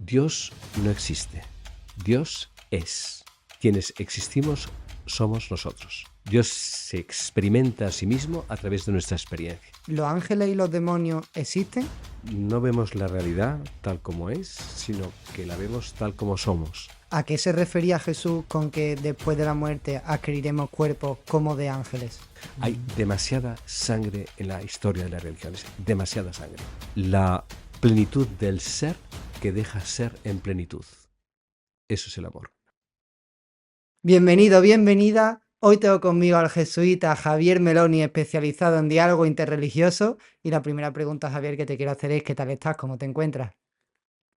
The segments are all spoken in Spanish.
Dios no existe. Dios es. Quienes existimos somos nosotros. Dios se experimenta a sí mismo a través de nuestra experiencia. ¿Los ángeles y los demonios existen? No vemos la realidad tal como es, sino que la vemos tal como somos. ¿A qué se refería Jesús con que después de la muerte adquiriremos cuerpos como de ángeles? Hay demasiada sangre en la historia de las religiones, demasiada sangre. La plenitud del ser que deja ser en plenitud. Eso es el amor. Bienvenido, bienvenida. Hoy tengo conmigo al jesuita Javier Meloni, especializado en diálogo interreligioso. Y la primera pregunta, Javier, que te quiero hacer es: ¿qué tal estás? ¿Cómo te encuentras?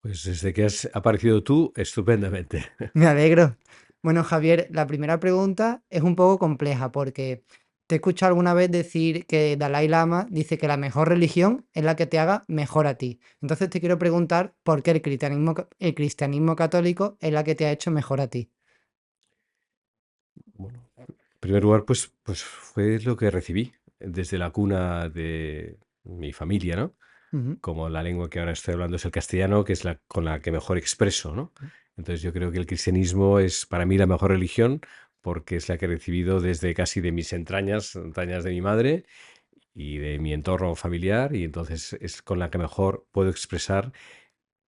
Pues desde que has aparecido tú, estupendamente. Me alegro. Bueno, Javier, la primera pregunta es un poco compleja porque te he escuchado alguna vez decir que Dalai Lama dice que la mejor religión es la que te haga mejor a ti. Entonces te quiero preguntar por qué el cristianismo católico es la que te ha hecho mejor a ti. Bueno, en primer lugar, pues fue lo que recibí desde la cuna de mi familia, ¿no? Ujú. Como la lengua que ahora estoy hablando es el castellano, que es la con la que mejor expreso, ¿no? Entonces yo creo que el cristianismo es para mí la mejor religión porque es la que he recibido desde casi de mis entrañas, entrañas de mi madre y de mi entorno familiar, y entonces es con la que mejor puedo expresar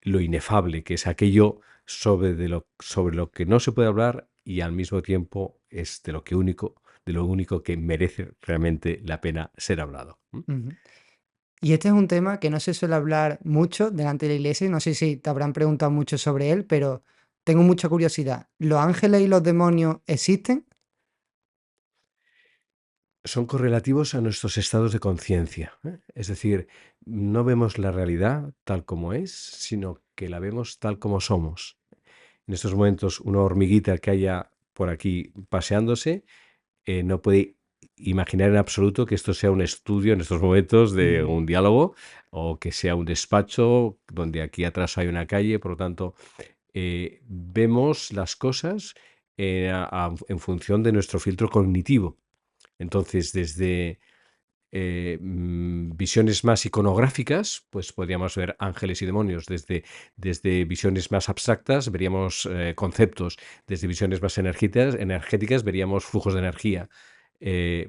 lo inefable, que es aquello sobre lo que no se puede hablar y al mismo tiempo es de lo único que merece realmente la pena ser hablado. Ujú. Y este es un tema que no se suele hablar mucho delante de la iglesia, y no sé si te habrán preguntado mucho sobre él, pero tengo mucha curiosidad. ¿Los ángeles y los demonios existen? Son correlativos a nuestros estados de conciencia, ¿eh? Es decir, no vemos la realidad tal como es, sino que la vemos tal como somos. En estos momentos, una hormiguita que haya por aquí paseándose no puede imaginar en absoluto que esto sea un estudio en estos momentos de Mm. un diálogo o que sea un despacho donde aquí atrás hay una calle. Por lo tanto, vemos las cosas en función de nuestro filtro cognitivo. Entonces, desde visiones más iconográficas, pues podríamos ver ángeles y demonios. Desde visiones más abstractas veríamos conceptos. Desde visiones más energéticas veríamos flujos de energía.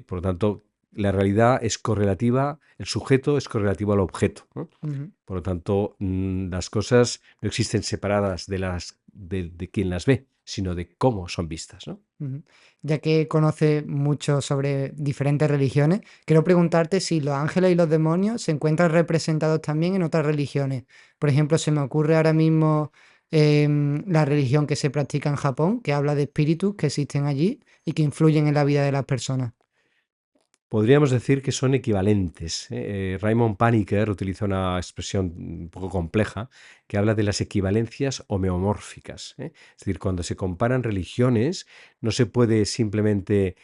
Por lo tanto, la realidad es correlativa, el sujeto es correlativo al objeto, ¿no? Ujú. Por lo tanto, las cosas no existen separadas de quien las ve, sino de cómo son vistas, ¿no? Ujú. Ya que conoces mucho sobre diferentes religiones, quiero preguntarte si los ángeles y los demonios se encuentran representados también en otras religiones. Por ejemplo, se me ocurre ahora mismo la religión que se practica en Japón, que habla de espíritus que existen allí y que influyen en la vida de las personas. Podríamos decir que son equivalentes, ¿eh? Raymond Paniker utiliza una expresión un poco compleja que habla de las equivalencias homeomórficas, ¿eh? Es decir, cuando se comparan religiones, no se puede simplemente,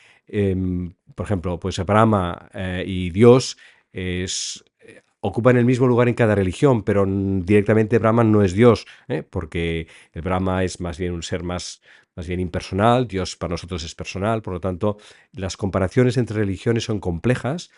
por ejemplo, pues Brahma y Dios ocupan el mismo lugar en cada religión, pero directamente Brahma no es Dios, ¿eh? Porque el Brahma es más bien un ser más bien impersonal, Dios para nosotros es personal. Por lo tanto, las comparaciones entre religiones son complejas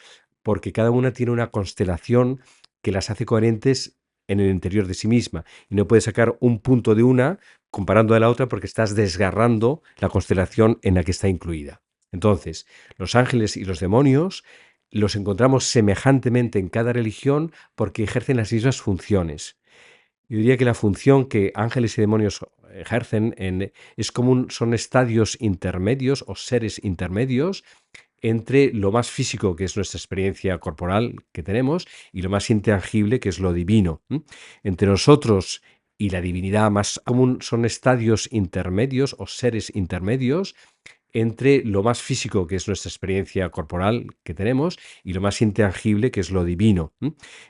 porque cada una tiene una constelación que las hace coherentes en el interior de sí misma. Y no puedes sacar un punto de una comparando a la otra porque estás desgarrando la constelación en la que está incluida. Entonces, los ángeles y los demonios los encontramos semejantemente en cada religión porque ejercen las mismas funciones. Yo diría que la función que ángeles y demonios ejercen son estadios intermedios o seres intermedios entre lo más físico, que es nuestra experiencia corporal que tenemos, y lo más intangible, que es lo divino. Entre nosotros y la divinidad más común son estadios intermedios o seres intermedios entre lo más físico, que es nuestra experiencia corporal que tenemos, y lo más intangible, que es lo divino.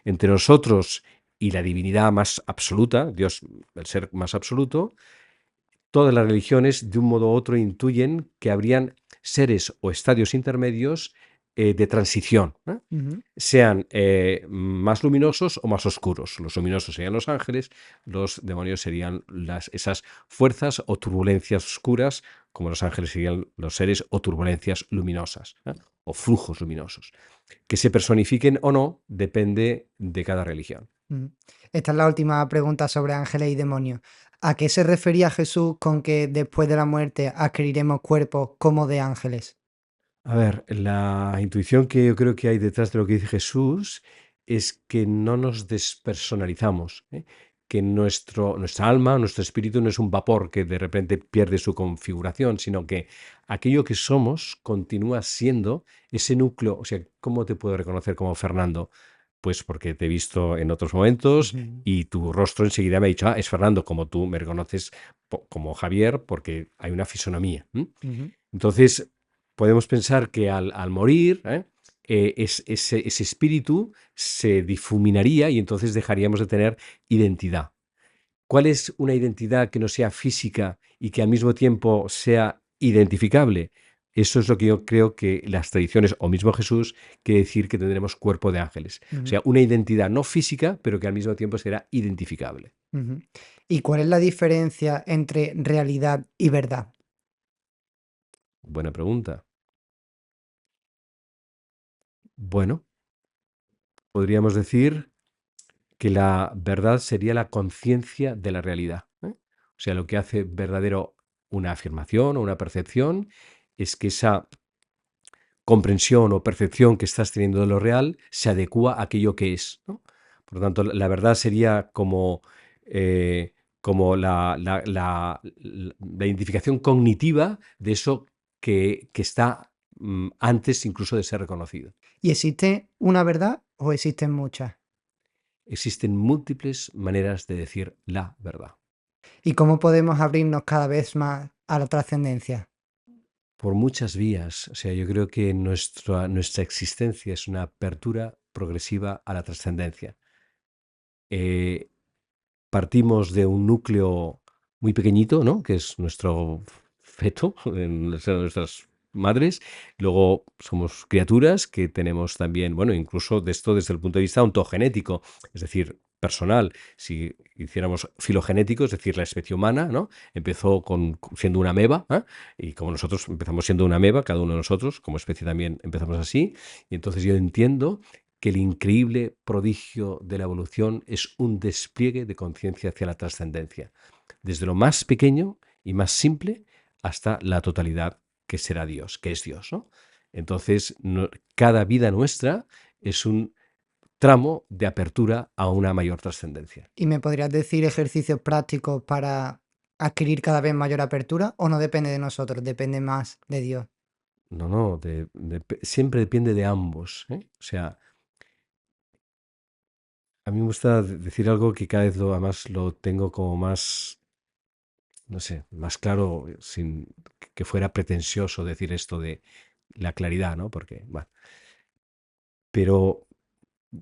Entre nosotros y la divinidad más absoluta, Dios, el ser más absoluto, todas las religiones, de un modo u otro, intuyen que habrían seres o estadios intermedios de transición, ¿eh? Ujú. Sean más luminosos o más oscuros. Los luminosos serían los ángeles, los demonios serían esas fuerzas o turbulencias oscuras, como los ángeles serían los seres o turbulencias luminosas, ¿eh? o flujos luminosos. Que se personifiquen o no depende de cada religión. Mm. Esta es la última pregunta sobre ángeles y demonios. ¿A qué se refería Jesús con que después de la muerte adquiriremos cuerpos como de ángeles? A ver, la intuición que yo creo que hay detrás de lo que dice Jesús es que no nos despersonalizamos, ¿eh? Que nuestra alma, nuestro espíritu no es un vapor que de repente pierde su configuración, sino que aquello que somos continúa siendo ese núcleo. O sea, ¿cómo te puedo reconocer como Fernando? Pues porque te he visto en otros momentos Ujú, y tu rostro enseguida me ha dicho, ah, es Fernando, como tú me reconoces como Javier, porque hay una fisonomía. ujú, Entonces, podemos pensar que al morir, ese espíritu se difuminaría y entonces dejaríamos de tener identidad. ¿Cuál es una identidad que no sea física y que al mismo tiempo sea identificable? Eso es lo que yo creo que las tradiciones, o mismo Jesús, quiere decir que tendremos cuerpo de ángeles. O ujú, sea, una identidad no física, pero que al mismo tiempo será identificable. ujú. ¿Y cuál es la diferencia entre realidad y verdad? Buena pregunta. Bueno, podríamos decir que la verdad sería la conciencia de la realidad, ¿eh? O sea, lo que hace verdadero una afirmación o una percepción es que esa comprensión o percepción que estás teniendo de lo real se adecua a aquello que es, ¿no? Por lo tanto, la verdad sería como la identificación cognitiva de eso que está antes incluso de ser reconocido. ¿Y existe una verdad o existen muchas? Existen múltiples maneras de decir la verdad. ¿Y cómo podemos abrirnos cada vez más a la trascendencia? Por muchas vías. O sea, yo creo que nuestra existencia es una apertura progresiva a la trascendencia. Eh, Partimos de un núcleo muy pequeñito, ¿no? Que es nuestro feto, en el seno de nuestras madres. Luego somos criaturas que tenemos también, bueno, incluso de esto desde el punto de vista ontogenético, es decir, personal. Si hiciéramos filogenético, es decir, la especie humana, ¿no? Empezó siendo una ameba, ¿eh? Y como nosotros empezamos siendo una ameba, cada uno de nosotros, como especie también empezamos así. Y entonces yo entiendo que el increíble prodigio de la evolución es un despliegue de conciencia hacia la trascendencia, desde lo más pequeño y más simple hasta la totalidad que será Dios, que es Dios, ¿no? Entonces, cada vida nuestra es un tramo de apertura a una mayor trascendencia. ¿Y me podrías decir ejercicios prácticos para adquirir cada vez mayor apertura o no depende de nosotros, depende más de Dios? No, no, siempre depende de ambos, ¿eh? O sea, a mí me gusta decir algo que cada vez además lo tengo como más, no sé, más claro, sin que fuera pretencioso decir esto de la claridad, ¿no? Porque, bueno, pero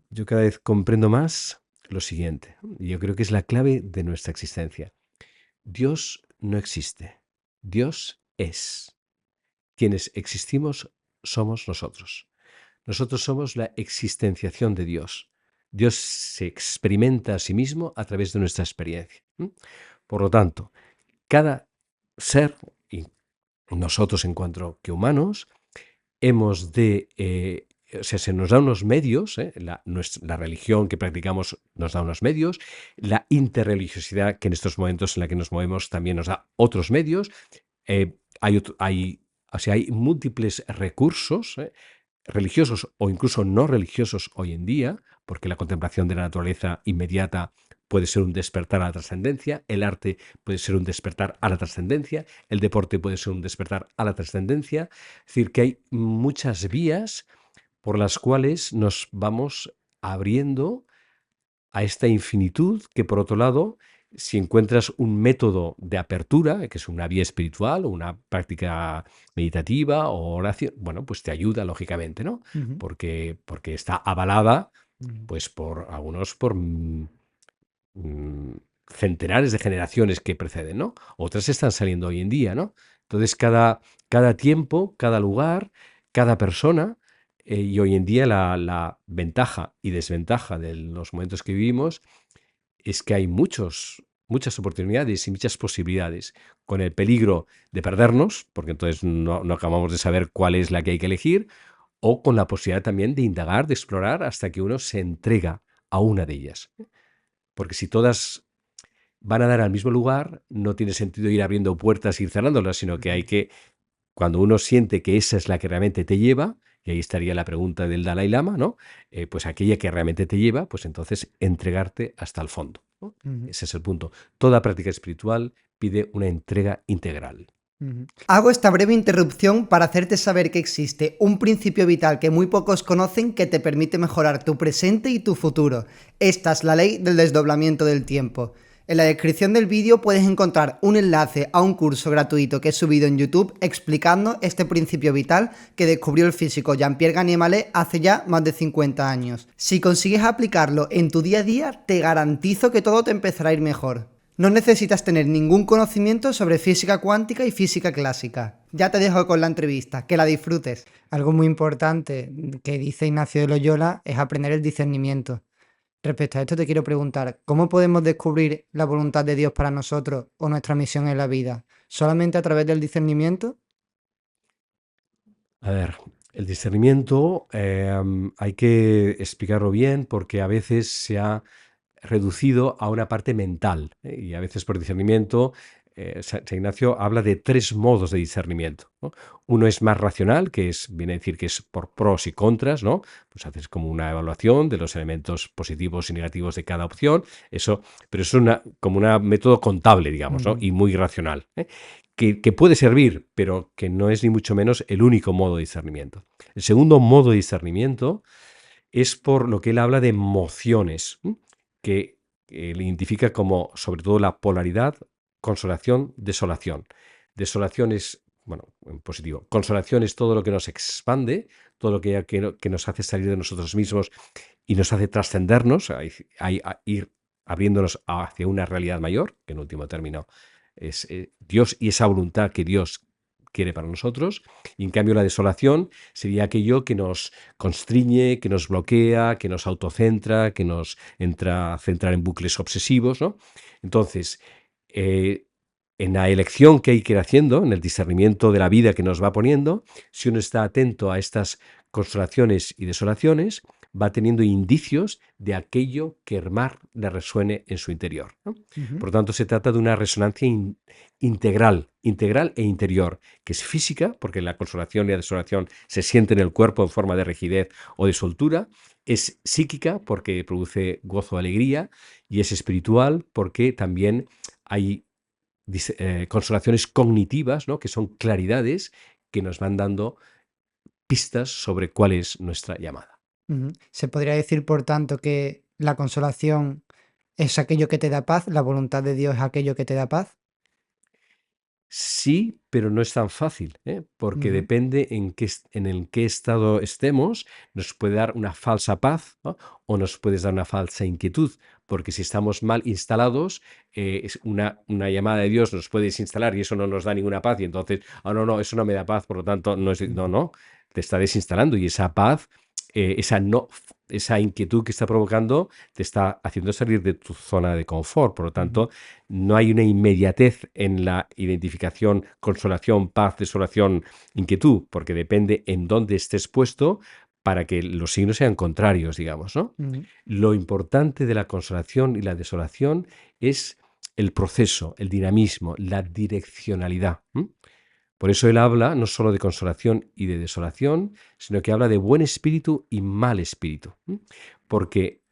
yo cada vez comprendo más lo siguiente, y yo creo que es la clave de nuestra existencia. Dios no existe, Dios es. Quienes existimos somos nosotros. Nosotros somos la existenciación de Dios. Dios se experimenta a sí mismo a través de nuestra experiencia. Por lo tanto, cada ser, y nosotros en cuanto que humanos, hemos de, o sea, se nos da unos medios, la religión que practicamos nos da unos medios, la interreligiosidad que en estos momentos en la que nos movemos también nos da otros medios, o sea, hay múltiples recursos, religiosos o incluso no religiosos hoy en día, porque la contemplación de la naturaleza inmediata puede ser un despertar a la trascendencia, el arte puede ser un despertar a la trascendencia, el deporte puede ser un despertar a la trascendencia. Es decir, que hay muchas vías por las cuales nos vamos abriendo a esta infinitud que, por otro lado, si encuentras un método de apertura, que es una vía espiritual o una práctica meditativa o oración, bueno, pues te ayuda, lógicamente, ¿no? Ujú, Porque está avalada, ujú. pues por algunos, por mm, centenares de generaciones que preceden, ¿no? Otras están saliendo hoy en día, ¿no? Entonces, cada tiempo, cada lugar, cada persona, y hoy en día la ventaja y desventaja de los momentos que vivimos es que hay muchas oportunidades y muchas posibilidades, con el peligro de perdernos, porque entonces no acabamos de saber cuál es la que hay que elegir, o con la posibilidad también de indagar, de explorar, hasta que uno se entrega a una de ellas. Porque si todas van a dar al mismo lugar, no tiene sentido ir abriendo puertas y ir cerrándolas, sino que hay Ujú. que, cuando uno siente que esa es la que realmente te lleva, y ahí estaría la pregunta del Dalai Lama, ¿no? Pues aquella que realmente te lleva, pues entonces entregarte hasta el fondo, ¿no? Ujú, Ese es el punto. Toda práctica espiritual pide una entrega integral. ujú. Hago esta breve interrupción para hacerte saber que existe un principio vital que muy pocos conocen que te permite mejorar tu presente y tu futuro. Esta es la ley del desdoblamiento del tiempo. En la descripción del vídeo puedes encontrar un enlace a un curso gratuito que he subido en YouTube explicando este principio vital que descubrió el físico Jean-Pierre Gagné-Mallet hace ya más de 50 años. Si consigues aplicarlo en tu día a día, te garantizo que todo te empezará a ir mejor. No necesitas tener ningún conocimiento sobre física cuántica y física clásica. Ya te dejo con la entrevista, que la disfrutes. Algo muy importante que dice Ignacio de Loyola es aprender el discernimiento. Respecto a esto te quiero preguntar, ¿cómo podemos descubrir la voluntad de Dios para nosotros o nuestra misión en la vida? ¿Solamente a través del discernimiento? A ver, el discernimiento hay que explicarlo bien porque a veces se ha reducido a una parte mental, y a veces por discernimiento, San Ignacio habla de tres modos de discernimiento, ¿no? Uno es más racional, que es, viene a decir que es por pros y contras, ¿no? Pues haces como una evaluación de los elementos positivos y negativos de cada opción, eso, pero es como un método contable, digamos, ¿no? Ujú, Y muy racional, ¿eh? Que puede servir, pero que no es ni mucho menos el único modo de discernimiento. El segundo modo de discernimiento es por lo que él habla de emociones, ¿m? Que él identifica como sobre todo la polaridad, consolación, desolación. Desolación es, bueno, en positivo. Consolación es todo lo que nos expande, todo lo que nos hace salir de nosotros mismos y nos hace trascendernos, a ir abriéndonos hacia una realidad mayor, que en último término es Dios y esa voluntad que Dios quiere para nosotros. Y en cambio la desolación sería aquello que nos constriñe, que nos bloquea, que nos autocentra, que nos entra a centrar en bucles obsesivos, ¿no? Entonces, eh, en la elección que hay que ir haciendo, en el discernimiento de la vida que nos va poniendo, si uno está atento a estas consolaciones y desolaciones, va teniendo indicios de aquello que más le resuene en su interior, ¿no? ujú, Por lo tanto, se trata de una resonancia integral e interior, que es física, porque la consolación y la desolación se siente en el cuerpo en forma de rigidez o de soltura, es psíquica, porque produce gozo, alegría, y es espiritual, porque también hay consolaciones cognitivas, ¿no? Que son claridades que nos van dando pistas sobre cuál es nuestra llamada. ujú. Se podría decir, por tanto, que la consolación es aquello que te da paz, la voluntad de Dios es aquello que te da paz. Sí, pero no es tan fácil, ¿eh? Porque Ujú, depende en el qué estado estemos, nos puede dar una falsa paz, ¿no? O nos puedes dar una falsa inquietud, porque si estamos mal instalados, es una llamada de Dios nos puede desinstalar y eso no nos da ninguna paz y entonces, no, no, eso no me da paz, por lo tanto, no, ujú, no, te está desinstalando y esa paz, esa no, esa inquietud que está provocando te está haciendo salir de tu zona de confort, por lo ujú. tanto, no hay una inmediatez en la identificación, consolación, paz, desolación, inquietud, porque depende en dónde estés puesto para que los signos sean contrarios, digamos, ¿no? Ujú, Lo importante de la consolación y la desolación es el proceso, el dinamismo, la direccionalidad. ¿M? Por eso él habla no solo de consolación y de desolación, sino que habla de buen espíritu y mal espíritu. ¿M? Porque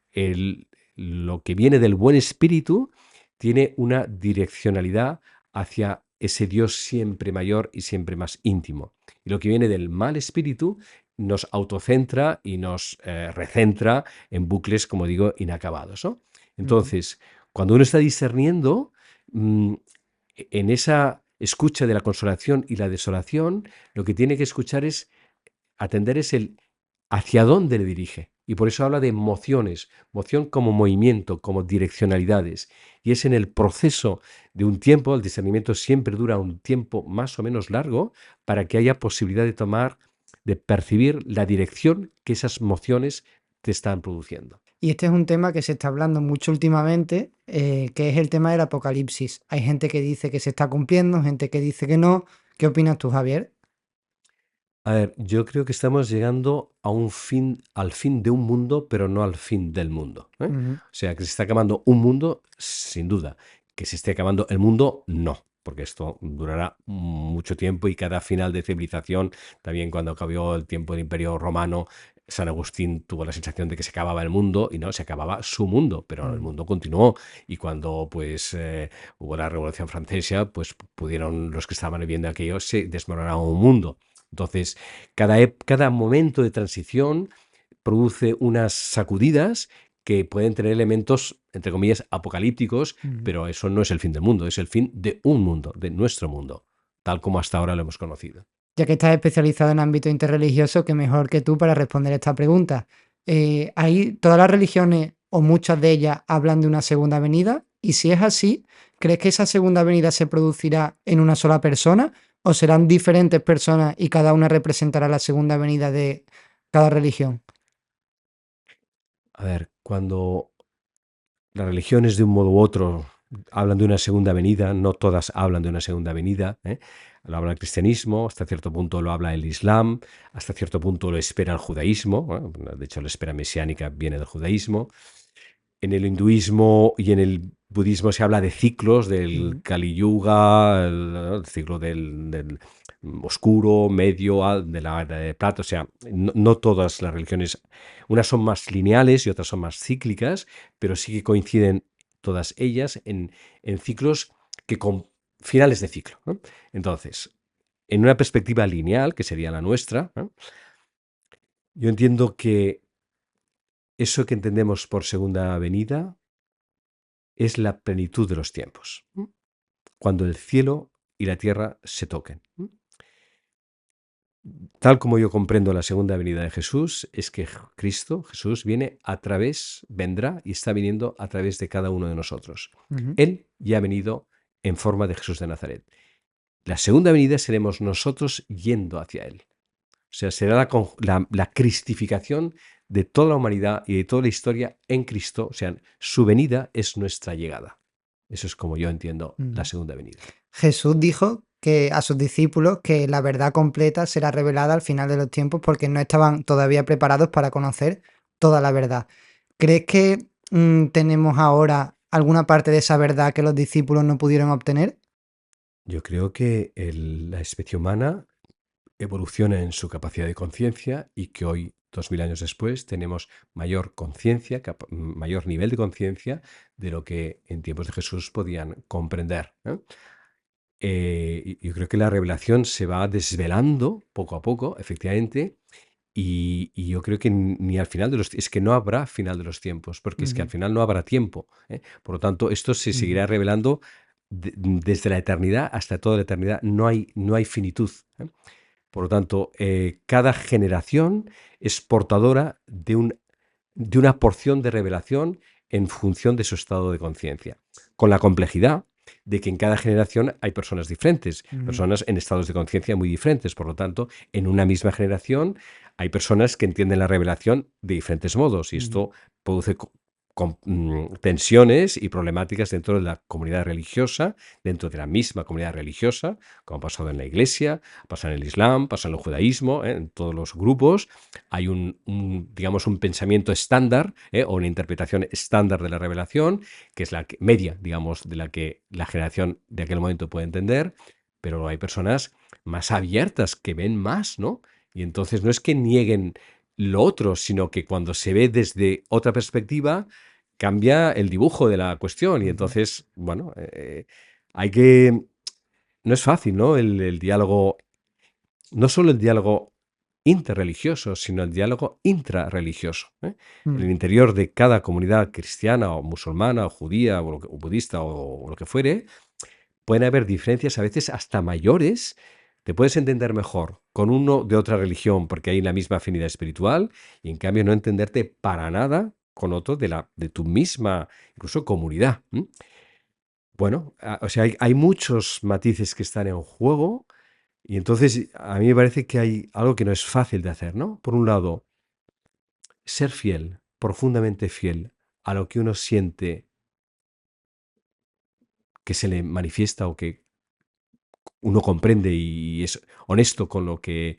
lo que viene del buen espíritu tiene una direccionalidad hacia ese Dios siempre mayor y siempre más íntimo. Y lo que viene del mal espíritu nos autocentra y nos recentra en bucles, como digo, inacabados, ¿no? ujú. Entonces, cuando uno está discerniendo, mm, en esa escucha de la consolación y la desolación, lo que tiene que escuchar es atender es el hacia dónde le dirige. Y por eso habla de emociones, moción como movimiento, como direccionalidades. Y es en el proceso de un tiempo, el discernimiento siempre dura un tiempo más o menos largo para que haya posibilidad de tomar, de percibir la dirección que esas emociones te están produciendo. Y este es un tema que se está hablando mucho últimamente, que es el tema del apocalipsis. Hay gente que dice que se está cumpliendo, gente que dice que no. ¿Qué opinas tú, Javier? A ver, yo creo que estamos llegando a un fin, al fin de un mundo, pero no al fin del mundo, ¿eh? Ujú, O sea, que se está acabando un mundo, sin duda. Que se esté acabando el mundo, no, porque esto durará mucho tiempo y cada final de civilización, también cuando acabó el tiempo del Imperio Romano, San Agustín tuvo la sensación de que se acababa el mundo y no, se acababa su mundo, pero el mm. mundo continuó y cuando pues hubo la Revolución Francesa, pues pudieron los que estaban viviendo aquello, se desmoronaron un mundo. Entonces, cada momento de transición produce unas sacudidas que pueden tener elementos, entre comillas, apocalípticos, Ujú. pero eso no es el fin del mundo, es el fin de un mundo, de nuestro mundo, tal como hasta ahora lo hemos conocido. Ya que estás especializado en ámbito interreligioso, qué mejor que tú para responder esta pregunta. ¿Ahí todas las religiones o muchas de ellas hablan de una segunda venida? Y si es así, ¿crees que esa segunda venida se producirá en una sola persona o serán diferentes personas y cada una representará la segunda venida de cada religión? A ver, cuando las religiones de un modo u otro hablan de una segunda venida, no todas hablan de una segunda venida, ¿eh? Lo habla el cristianismo, hasta cierto punto lo habla el islam, hasta cierto punto lo espera el judaísmo, de hecho la espera mesiánica viene del judaísmo. En el hinduismo y en el budismo se habla de ciclos, del Ujú, Kali Yuga, el ciclo del oscuro, medio, de la era de plata. O sea, no todas las religiones, unas son más lineales y otras son más cíclicas, pero sí que coinciden todas ellas en ciclos que con finales de ciclo, ¿no? Entonces, en una perspectiva lineal, que sería la nuestra, ¿no? Yo entiendo que eso que entendemos por segunda venida es la plenitud de los tiempos, cuando el cielo y la tierra se toquen. Tal como yo comprendo la segunda venida de Jesús, es que Cristo, Jesús, viene a través, vendrá y está viniendo a través de cada uno de nosotros. ujú. Él ya ha venido en forma de Jesús de Nazaret. La segunda venida seremos nosotros yendo hacia Él. O sea, será la cristificación de toda la humanidad y de toda la historia en Cristo. O sea, su venida es nuestra llegada. Eso es como yo entiendo la Mm. segunda venida. Jesús dijo que a sus discípulos que la verdad completa será revelada al final de los tiempos porque no estaban todavía preparados para conocer toda la verdad. ¿Crees que tenemos ahora alguna parte de esa verdad que los discípulos no pudieron obtener? Yo creo que la especie humana evoluciona en su capacidad de conciencia y que hoy, 2000 años después, tenemos mayor conciencia, mayor nivel de conciencia de lo que en tiempos de Jesús podían comprender, ¿no? Yo creo que la revelación se va desvelando poco a poco, efectivamente, y yo creo que ni al final de los es que no habrá final de los tiempos, porque es que al Ujú, final no habrá tiempo, ¿eh? Por lo tanto, esto se ujú, seguirá revelando desde la eternidad hasta toda la eternidad. No hay finitud, ¿eh? Por lo tanto, cada generación es portadora de una porción de revelación en función de su estado de conciencia, con la complejidad de que en cada generación hay personas diferentes, ujú, personas en estados de conciencia muy diferentes. Por lo tanto, en una misma generación hay personas que entienden la revelación de diferentes modos y ujú, esto produce tensiones y problemáticas dentro de la comunidad religiosa, dentro de la misma comunidad religiosa, como ha pasado en la iglesia, pasa en el islam, pasa en el judaísmo, en todos los grupos. Hay digamos, un pensamiento estándar, o una interpretación estándar de la revelación, que es la media, digamos, de la que la generación de aquel momento puede entender, pero hay personas más abiertas que ven más, ¿no? Y entonces no es que nieguen lo otro, sino que cuando se ve desde otra perspectiva, cambia el dibujo de la cuestión. Y ujú, entonces, bueno, hay que... No es fácil, ¿no? El diálogo, no solo el diálogo interreligioso, sino el diálogo intrarreligioso, ¿eh? En mm. el interior de cada comunidad cristiana o musulmana o judía o budista o lo que fuere, pueden haber diferencias a veces hasta mayores. Te puedes entender mejor con uno de otra religión porque hay la misma afinidad espiritual y en cambio no entenderte para nada con otro de tu misma, incluso comunidad. Bueno, o sea, hay muchos matices que están en juego y entonces a mí me parece que hay algo que no es fácil de hacer, ¿no? Por un lado, ser fiel, profundamente fiel a lo que uno siente que se le manifiesta o que uno comprende y es honesto con lo que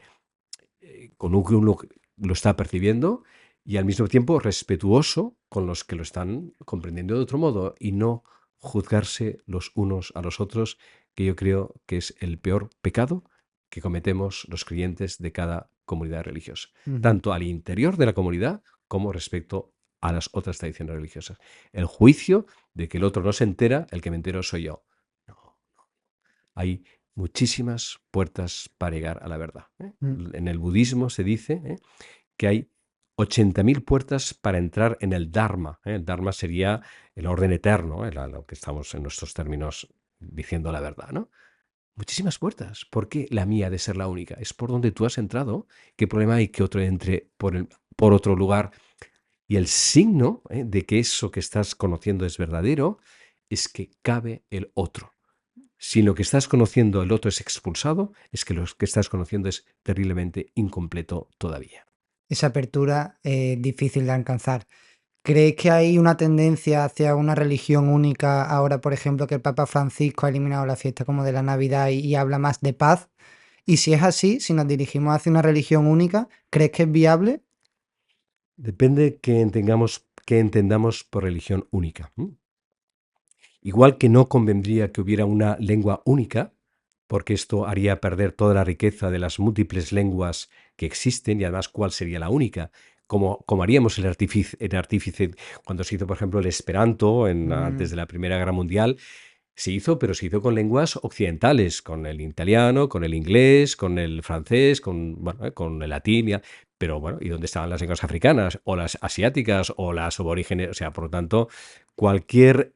con un que uno lo está percibiendo y al mismo tiempo respetuoso con los que lo están comprendiendo de otro modo y no juzgarse los unos a los otros, que yo creo que es el peor pecado que cometemos los creyentes de cada comunidad religiosa, Ujú. tanto al interior de la comunidad como respecto a las otras tradiciones religiosas. El juicio de que el otro no se entera, el que me entero soy yo. No, hay muchísimas puertas para llegar a la verdad, ¿eh? Mm. En el budismo se dice, que hay 80.000 puertas para entrar en el Dharma, ¿eh? El Dharma sería el orden eterno, ¿eh? Lo que estamos en nuestros términos diciendo la verdad, ¿no? Muchísimas puertas. ¿Por qué la mía ha de ser la única? Es por donde tú has entrado. ¿Qué problema hay que otro entre por otro lugar? Y el signo, de que eso que estás conociendo es verdadero es que cabe el otro. Si lo que estás conociendo el otro es expulsado, es que lo que estás conociendo es terriblemente incompleto todavía. Esa apertura es difícil de alcanzar. ¿Crees que hay una tendencia hacia una religión única ahora, por ejemplo, que el Papa Francisco ha eliminado la fiesta como de la Navidad y habla más de paz? Y si es así, si nos dirigimos hacia una religión única, ¿crees que es viable? Depende que entendamos por religión única. Igual que no convendría que hubiera una lengua única, porque esto haría perder toda la riqueza de las múltiples lenguas que existen y además cuál sería la única. Como haríamos el artífice cuando se hizo, por ejemplo, el Esperanto antes Mm, de la Primera Guerra Mundial, se hizo, pero se hizo con lenguas occidentales, con el italiano, con el inglés, con el francés, bueno, con el latín, pero bueno, ¿y dónde estaban las lenguas africanas o las asiáticas o las aborígenes? O sea, por lo tanto, cualquier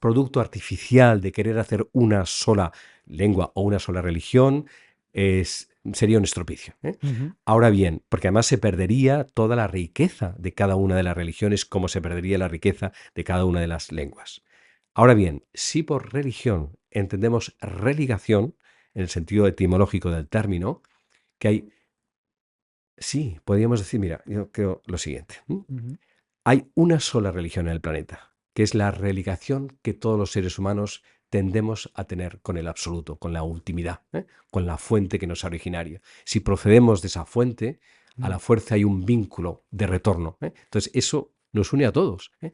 producto artificial de querer hacer una sola lengua o una sola religión sería un estropicio, ¿eh? ujú, Ahora bien, porque además se perdería toda la riqueza de cada una de las religiones, como se perdería la riqueza de cada una de las lenguas. Ahora bien, si por religión entendemos religación, en el sentido etimológico del término, que sí, podríamos decir, mira, yo creo lo siguiente. ujú, Hay una sola religión en el planeta, que es la religación que todos los seres humanos tendemos a tener con el absoluto, con la ultimidad, con la fuente que nos originaria. Si procedemos de esa fuente, a mm, la fuerza hay un vínculo de retorno, ¿eh? Entonces, eso nos une a todos, ¿eh?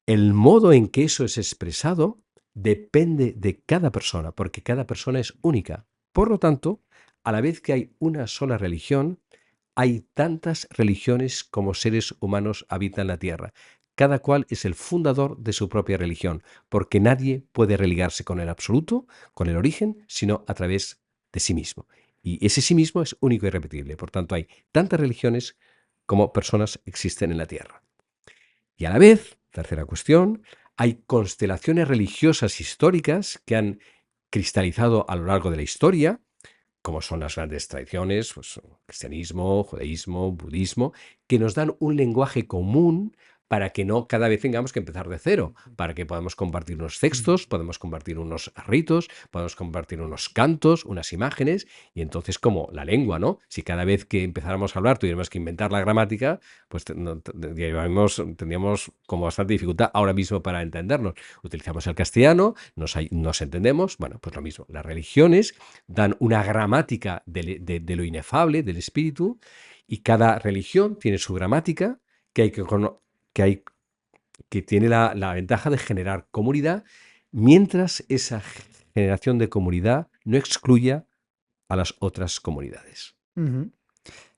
El modo en que eso es expresado depende de cada persona, porque cada persona es única. Por lo tanto, a la vez que hay una sola religión, hay tantas religiones como seres humanos habitan la tierra. Cada cual es el fundador de su propia religión, porque nadie puede religarse con el absoluto, con el origen, sino a través de sí mismo. Y ese sí mismo es único y irrepetible. Por tanto, hay tantas religiones como personas existen en la tierra. Y a la vez, tercera cuestión, hay constelaciones religiosas históricas que han cristalizado a lo largo de la historia, como son las grandes tradiciones, pues, cristianismo, judaísmo, budismo, que nos dan un lenguaje común para que no cada vez tengamos que empezar de cero, para que podamos compartir unos mm. textos, podemos compartir unos ritos, podemos compartir unos cantos, unas imágenes, y entonces como la lengua, ¿no? Si cada vez que empezáramos a hablar tuviéramos que inventar la gramática, pues tendríamos como bastante dificultad ahora mismo para entendernos. Utilizamos el castellano, nos entendemos, bueno, pues lo mismo. Las religiones dan una gramática de lo inefable, del espíritu, y cada religión tiene su gramática que, hay que, que, hay, que tiene la ventaja de generar comunidad, mientras esa generación de comunidad no excluya a las otras comunidades. Ujú.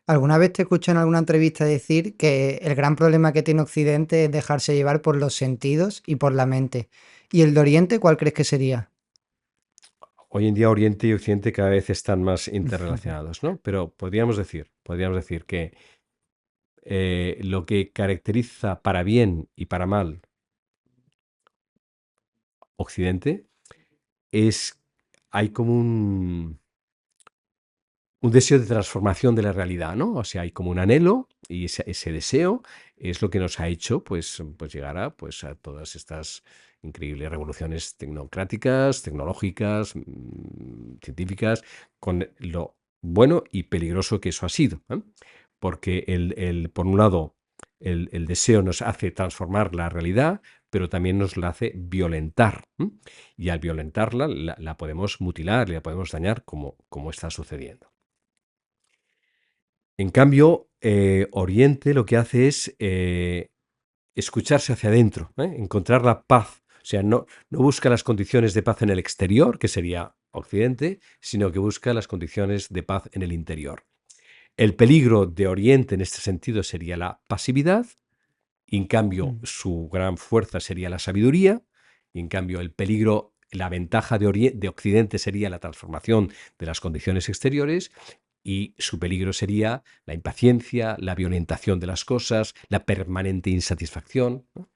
¿Alguna vez te escuché en alguna entrevista decir que el gran problema que tiene Occidente es dejarse llevar por los sentidos y por la mente? ¿Y el de Oriente cuál crees que sería? Hoy en día Oriente y Occidente cada vez están más interrelacionados, ¿no? Pero podríamos decir que lo que caracteriza para bien y para mal Occidente es, hay como un deseo de transformación de la realidad, ¿no? O sea, hay como un anhelo y ese deseo es lo que nos ha hecho, pues llegar a todas estas increíbles revoluciones tecnocráticas, tecnológicas, científicas, con lo bueno y peligroso que eso ha sido, ¿eh? Porque por un lado, el deseo nos hace transformar la realidad, pero también nos la hace violentar, ¿eh? Y al violentarla, la podemos mutilar, la podemos dañar como está sucediendo. En cambio, Oriente lo que hace es escucharse hacia adentro, ¿eh? Encontrar la paz. O sea, no busca las condiciones de paz en el exterior, que sería Occidente, sino que busca las condiciones de paz en el interior. El peligro de Oriente en este sentido sería la pasividad, y en cambio Mm, su gran fuerza sería la sabiduría, y en cambio el peligro, la ventaja de Occidente sería la transformación de las condiciones exteriores, y su peligro sería la impaciencia, la violentación de las cosas, la permanente insatisfacción, ¿no?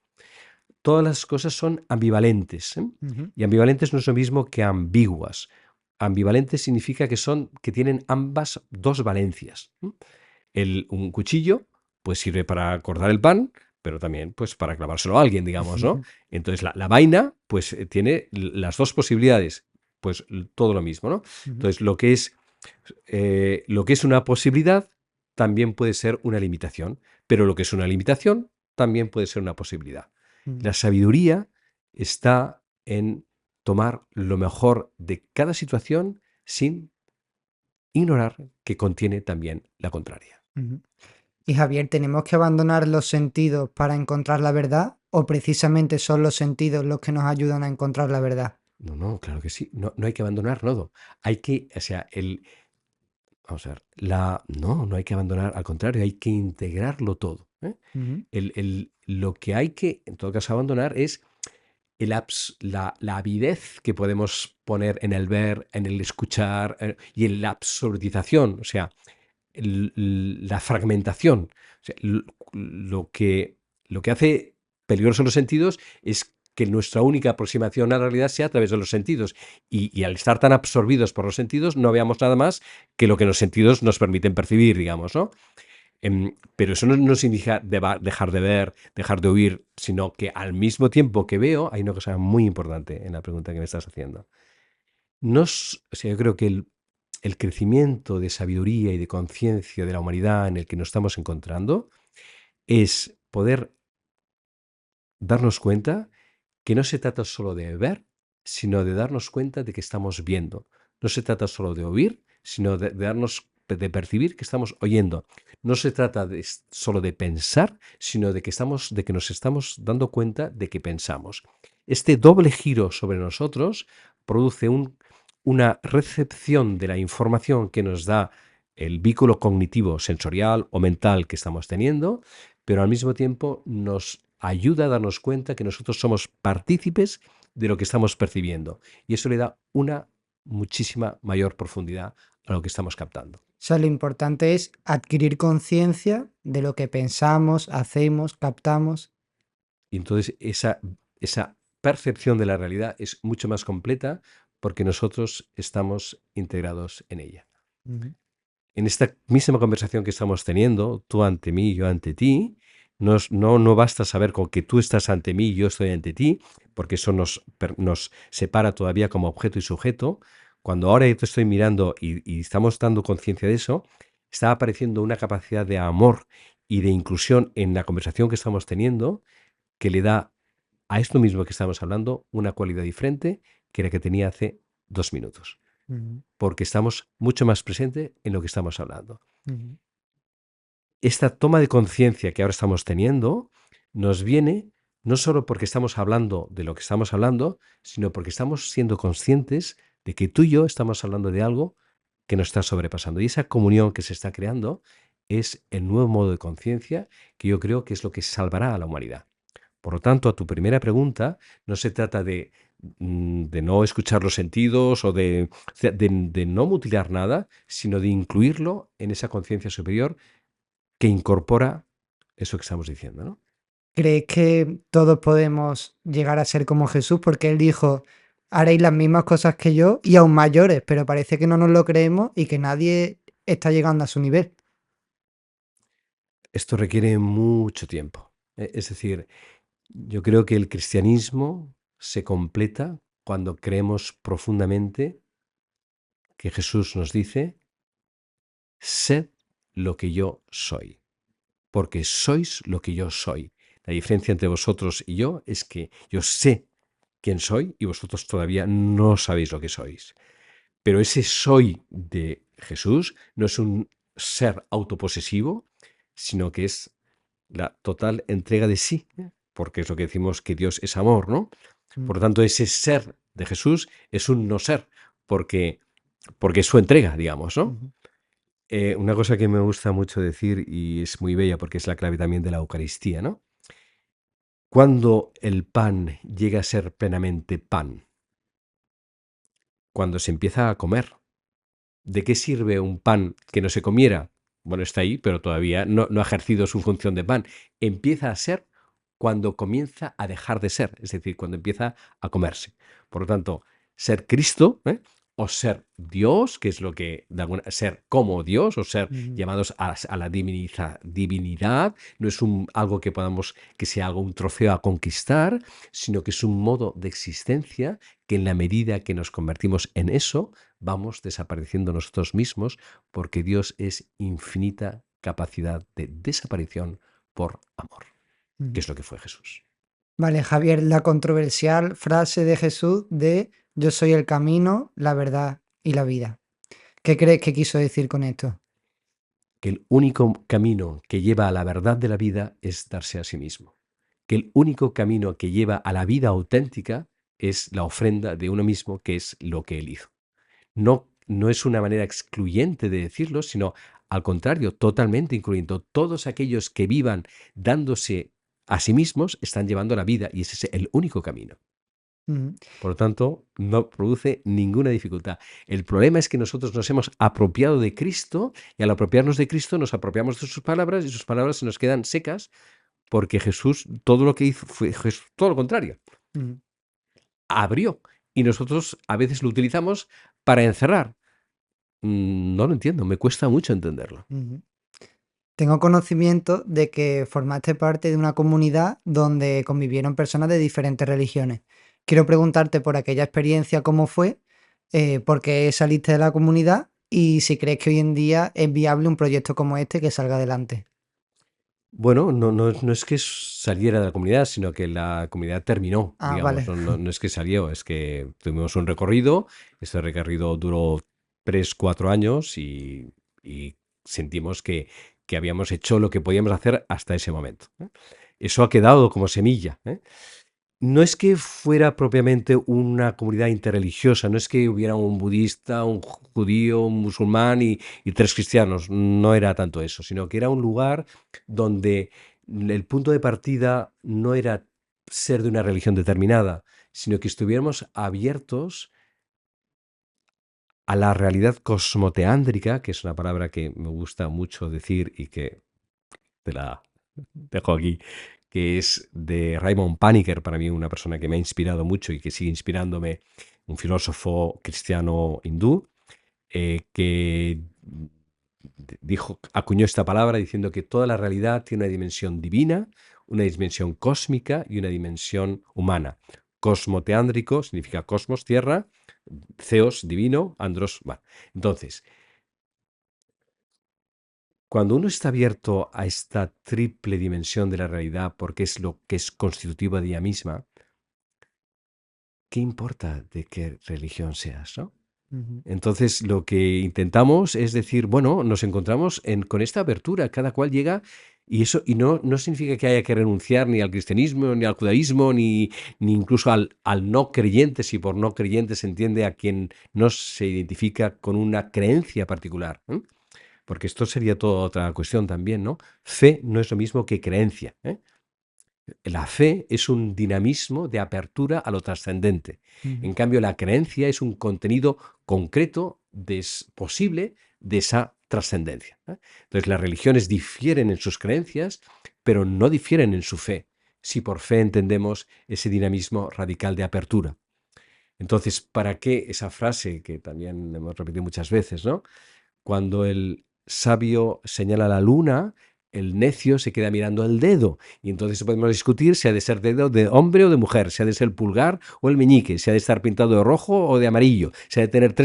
Todas las cosas son ambivalentes, ¿eh? ujú, Y ambivalentes no es lo mismo que ambiguas. Ambivalentes significa que tienen ambas dos valencias, ¿eh? Un cuchillo pues sirve para cortar el pan, pero también pues para clavárselo a alguien, digamos, ¿no? Entonces la vaina pues tiene las dos posibilidades, pues todo lo mismo, ¿no? ujú, Entonces lo que es una posibilidad también puede ser una limitación, pero lo que es una limitación también puede ser una posibilidad. ujú. La sabiduría está en tomar lo mejor de cada situación sin ignorar que contiene también la contraria. Ujú. Y Javier, ¿tenemos que abandonar los sentidos para encontrar la verdad? ¿O precisamente son los sentidos los que nos ayudan a encontrar la verdad? No, no, claro que sí. No, no hay que abandonar todo. Hay que, o sea, vamos a ver, no hay que abandonar, al contrario, hay que integrarlo todo, ¿eh? Ujú, Lo que hay que, en todo caso, abandonar es la avidez que podemos poner en el ver, en el escuchar, y en la absurdización, o sea, la fragmentación. O sea, lo que hace peligrosos los sentidos es que nuestra única aproximación a la realidad sea a través de los sentidos. Y al estar tan absorbidos por los sentidos, no veamos nada más que lo que los sentidos nos permiten percibir, digamos, ¿no? Pero eso no significa dejar de ver, dejar de oír, sino que al mismo tiempo que veo, hay una cosa muy importante en la pregunta que me estás haciendo. O sea, yo creo que el crecimiento de sabiduría y de conciencia de la humanidad en el que nos estamos encontrando es poder darnos cuenta que no se trata solo de ver, sino de darnos cuenta de que estamos viendo. No se trata solo de oír, sino de percibir que estamos oyendo. No se trata solo de pensar, sino de que nos estamos dando cuenta de que pensamos. Este doble giro sobre nosotros produce una recepción de la información que nos da el vínculo cognitivo, sensorial o mental que estamos teniendo, pero al mismo tiempo nos ayuda a darnos cuenta que nosotros somos partícipes de lo que estamos percibiendo. Y eso le da una muchísima mayor profundidad a lo que estamos captando. O sea, lo importante es adquirir conciencia de lo que pensamos, hacemos, captamos. Y entonces esa percepción de la realidad es mucho más completa porque nosotros estamos integrados en ella. Ujú, En esta misma conversación que estamos teniendo, tú ante mí, yo ante ti, no basta saber con que tú estás ante mí y yo estoy ante ti, porque eso nos separa todavía como objeto y sujeto. Cuando ahora yo te estoy mirando y estamos dando conciencia de eso, está apareciendo una capacidad de amor y de inclusión en la conversación que estamos teniendo que le da a esto mismo que estamos hablando una cualidad diferente que la que tenía hace 2 minutos, ujú, porque estamos mucho más presentes en lo que estamos hablando. ujú. Esta toma de conciencia que ahora estamos teniendo nos viene no solo porque estamos hablando de lo que estamos hablando, sino porque estamos siendo conscientes de que tú y yo estamos hablando de algo que nos está sobrepasando. Y esa comunión que se está creando es el nuevo modo de conciencia que yo creo que es lo que salvará a la humanidad. Por lo tanto, a tu primera pregunta, no se trata de no escuchar los sentidos o de no mutilar nada, sino de incluirlo en esa conciencia superior que incorpora eso que estamos diciendo, ¿no? ¿Crees que todos podemos llegar a ser como Jesús? Porque él dijo, haréis las mismas cosas que yo y aún mayores, pero parece que no nos lo creemos y que nadie está llegando a su nivel. Esto requiere mucho tiempo. Es decir, yo creo que el cristianismo se completa cuando creemos profundamente que Jesús nos dice, sed lo que yo soy, porque sois lo que yo soy. La diferencia entre vosotros y yo es que yo sé quién soy y vosotros todavía no sabéis lo que sois. Pero ese soy de Jesús no es ser autoposesivo, sino que es la total entrega de sí, porque es lo que decimos que Dios es amor, ¿no? mm, Por lo tanto, ese ser de Jesús es un no ser, porque, porque es su entrega, digamos, ¿no? ujú, Una cosa que me gusta mucho decir y es muy bella porque es la clave también de la Eucaristía, ¿no? Cuando el pan llega a ser plenamente pan, cuando se empieza a comer. ¿De qué sirve un pan que no se comiera? Bueno, está ahí, pero todavía no ha ejercido su función de pan. Empieza a ser cuando comienza a dejar de ser, es decir, cuando empieza a comerse. Por lo tanto, ser Cristo, ¿eh? O ser Dios, que es lo que, ser como Dios, o ser ujú, llamados a la divinidad, no es algo que podamos, que sea algo, un trofeo a conquistar, sino que es un modo de existencia que en la medida que nos convertimos en eso, vamos desapareciendo nosotros mismos porque Dios es infinita capacidad de desaparición por amor, que ujú. es lo que fue Jesús. Vale, Javier, la controversial frase de Jesús de yo soy el camino, la verdad y la vida. ¿Qué crees que quiso decir con esto? Que el único camino que lleva a la verdad de la vida es darse a sí mismo. Que el único camino que lleva a la vida auténtica es la ofrenda de uno mismo, que es lo que él hizo. No es una manera excluyente de decirlo, sino al contrario, totalmente incluyendo todos aquellos que vivan dándose a sí mismos, están llevando la vida y ese es el único camino. Ujú, Por lo tanto, no produce ninguna dificultad. El problema es que nosotros nos hemos apropiado de Cristo y al apropiarnos de Cristo nos apropiamos de sus palabras y sus palabras se nos quedan secas porque Jesús todo lo que hizo fue todo lo contrario. ujú, Abrió y nosotros a veces lo utilizamos para encerrar. No lo entiendo, me cuesta mucho entenderlo. ujú. Tengo conocimiento de que formaste parte de una comunidad donde convivieron personas de diferentes religiones. Quiero preguntarte por aquella experiencia, cómo fue, por qué saliste de la comunidad y si crees que hoy en día es viable un proyecto como este que salga adelante. Bueno, no es que saliera de la comunidad, sino que la comunidad terminó, Ah, digamos, vale. no es que salió, es que tuvimos un recorrido, este recorrido duró 3, 4 años y sentimos que habíamos hecho lo que podíamos hacer hasta ese momento, ¿eh? Eso ha quedado como semilla, ¿eh? No es que fuera propiamente una comunidad interreligiosa, no es que hubiera un budista, un judío, un musulmán y 3 cristianos, no era tanto eso, sino que era un lugar donde el punto de partida no era ser de una religión determinada, sino que estuviéramos abiertos a la realidad cosmoteándrica, que es una palabra que me gusta mucho decir y que te la dejo aquí, que es de Raymond Paniker, para mí una persona que me ha inspirado mucho y que sigue inspirándome, un filósofo cristiano hindú, que dijo, acuñó esta palabra diciendo que toda la realidad tiene una dimensión divina, una dimensión cósmica y una dimensión humana. Cosmoteándrico significa cosmos, tierra, theos, divino, andros, bueno. Entonces, cuando uno está abierto a esta triple dimensión de la realidad, porque es lo que es constitutiva de ella misma, ¿qué importa de qué religión seas, no? Ujú, Entonces, lo que intentamos es decir, bueno, nos encontramos con esta apertura, cada cual llega y eso y no significa que haya que renunciar ni al cristianismo, ni al judaísmo, ni incluso al no creyente, si por no creyente se entiende a quien no se identifica con una creencia particular, ¿eh? Porque esto sería toda otra cuestión también, ¿no? Fe no es lo mismo que creencia, ¿eh? La fe es un dinamismo de apertura a lo trascendente. ujú, En cambio, la creencia es un contenido concreto, posible, de esa trascendencia, ¿eh? Entonces, las religiones difieren en sus creencias, pero no difieren en su fe, si por fe entendemos ese dinamismo radical de apertura. Entonces, ¿para qué esa frase que también hemos repetido muchas veces, ¿no? Cuando el sabio señala la luna, el necio se queda mirando el dedo. Y entonces podemos discutir si ha de ser dedo de hombre o de mujer, si ha de ser el pulgar o el meñique, si ha de estar pintado de rojo o de amarillo, si ha de tener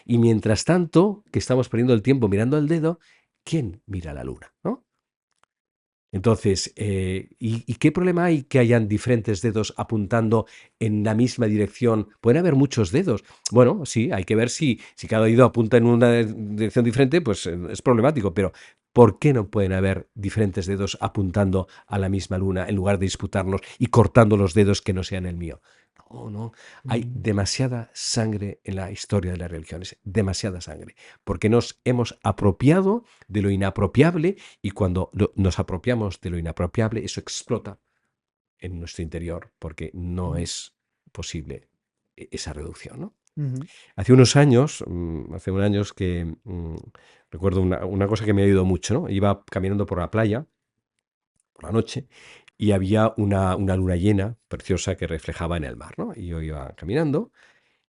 Y mientras tanto, que estamos perdiendo el tiempo mirando el dedo, ¿quién mira la luna? ¿No? Entonces, ¿y qué problema hay que hayan diferentes dedos apuntando en la misma dirección? Pueden haber muchos dedos. Bueno, sí, hay que ver si cada dedo apunta en una dirección diferente, pues es problemático, pero ¿por qué no pueden haber diferentes dedos apuntando a la misma luna en lugar de disputarnos y cortando los dedos que no sean el mío? No, no, hay Mm, demasiada sangre en la historia de las religiones, demasiada sangre, porque nos hemos apropiado de lo inapropiable y cuando nos apropiamos de lo inapropiable, eso explota en nuestro interior porque no mm, es posible esa reducción, ¿no? ujú. Hace unos años, hace unos años que recuerdo una cosa que me ha ayudado mucho, ¿no? Iba caminando por la playa por la noche y había una luna llena preciosa que reflejaba en el mar, ¿no? Y yo iba caminando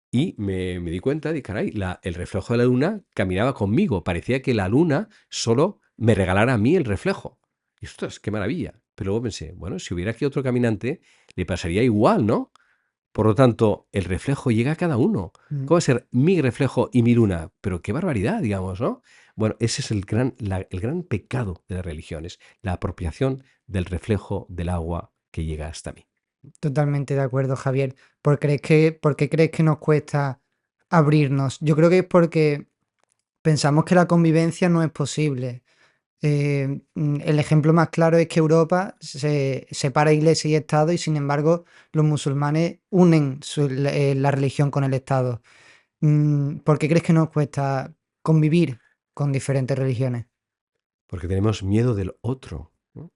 y me di cuenta de, caray, el reflejo de la luna caminaba conmigo. Parecía que la luna solo me regalara a mí el reflejo. Y ostras, qué maravilla. Pero luego pensé, bueno, si hubiera aquí otro caminante, le pasaría igual, ¿no? Por lo tanto, el reflejo llega a cada uno. Mm. ¿Cómo va a ser mi reflejo y mi luna? Pero qué barbaridad, digamos, ¿no? Bueno, ese es el gran pecado de las religiones, la apropiación del reflejo del agua que llega hasta mí. Totalmente de acuerdo, Javier. ¿Por qué crees que nos cuesta abrirnos? Yo creo que es porque pensamos que la convivencia no es posible. El ejemplo más claro es que Europa se separa iglesia y Estado y sin embargo los musulmanes unen la religión con el Estado. ¿Por qué crees que nos cuesta convivir con diferentes religiones? Porque tenemos miedo del otro, ¿no?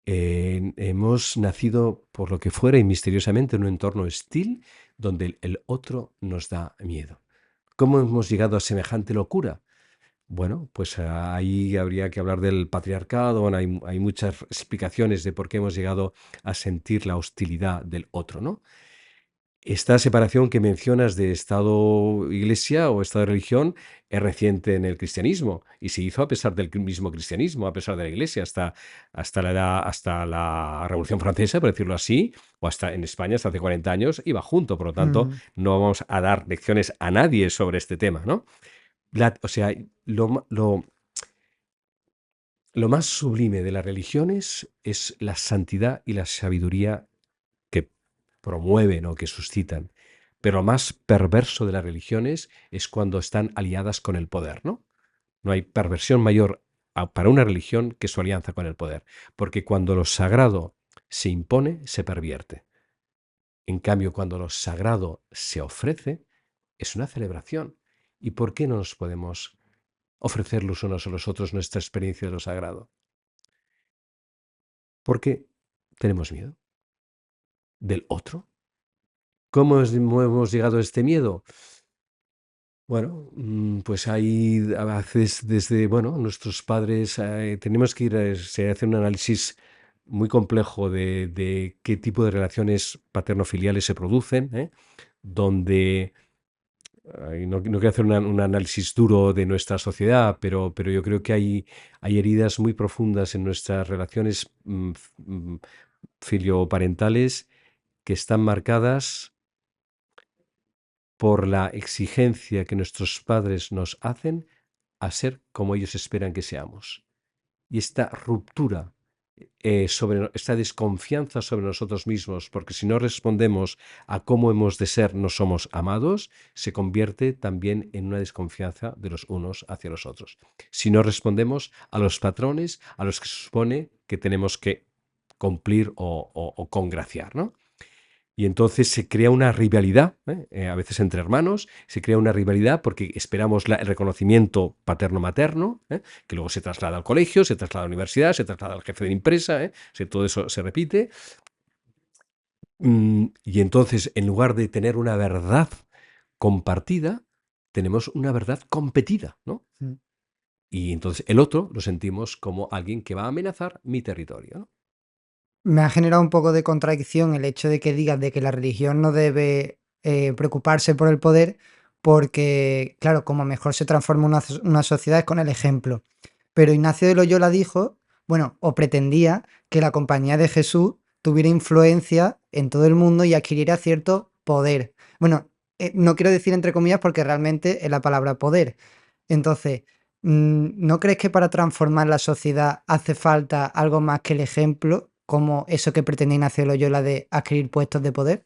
Hemos nacido por lo que fuera y misteriosamente en un entorno hostil donde el otro nos da miedo. ¿Cómo hemos llegado a semejante locura? Bueno, pues ahí habría que hablar del patriarcado, bueno, hay muchas explicaciones de por qué hemos llegado a sentir la hostilidad del otro, ¿no? Esta separación que mencionas de Estado-Iglesia o Estado-religión es reciente en el cristianismo y se hizo a pesar del mismo cristianismo, a pesar de la Iglesia, hasta la Revolución Francesa, por decirlo así, o hasta en España, hasta hace 40 años, iba junto. Por lo tanto, Mm, no vamos a dar lecciones a nadie sobre este tema, ¿no? O sea, lo más sublime de las religiones es la santidad y la sabiduría que promueven o que suscitan. Pero lo más perverso de las religiones es cuando están aliadas con el poder, ¿no? No hay perversión mayor para una religión que su alianza con el poder, porque cuando lo sagrado se impone, se pervierte. En cambio, cuando lo sagrado se ofrece, es una celebración. ¿Y por qué no nos podemos ofrecer los unos a los otros nuestra experiencia de lo sagrado? Porque tenemos miedo del otro. ¿Cómo hemos llegado a este miedo? Bueno, pues ahí a veces desde, bueno, nuestros padres tenemos que ir se hace un análisis muy complejo de qué tipo de relaciones paterno-filiales se producen, ¿eh? Donde no quiero hacer un análisis duro de nuestra sociedad, pero yo creo que hay heridas muy profundas en nuestras relaciones filioparentales que están marcadas por la exigencia que nuestros padres nos hacen a ser como ellos esperan que seamos. Y esta ruptura, esta desconfianza sobre nosotros mismos, porque si no respondemos a cómo hemos de ser, no somos amados, se convierte también en una desconfianza de los unos hacia los otros. Si no respondemos a los patrones a los que se supone que tenemos que cumplir o congraciar, ¿no? Y entonces se crea una rivalidad, a veces entre hermanos, se crea una rivalidad porque esperamos el reconocimiento paterno-materno, que luego se traslada al colegio, se traslada a la universidad, se traslada al jefe de la empresa, todo eso se repite. Y entonces, en lugar de tener una verdad compartida, tenemos una verdad competida, ¿no? mm. Y entonces el otro lo sentimos como alguien que va a amenazar mi territorio, ¿no? Me ha generado un poco de contradicción el hecho de que digas de que la religión no debe preocuparse por el poder, porque, claro, como mejor se transforma una sociedad es con el ejemplo. Pero Ignacio de Loyola dijo, bueno, o pretendía que la compañía de Jesús tuviera influencia en todo el mundo y adquiriera cierto poder. Bueno, no quiero decir entre comillas porque realmente es la palabra poder. Entonces, ¿No crees que para transformar la sociedad hace falta algo más que el ejemplo, como eso que pretende Ignacio Loyola de adquirir puestos de poder?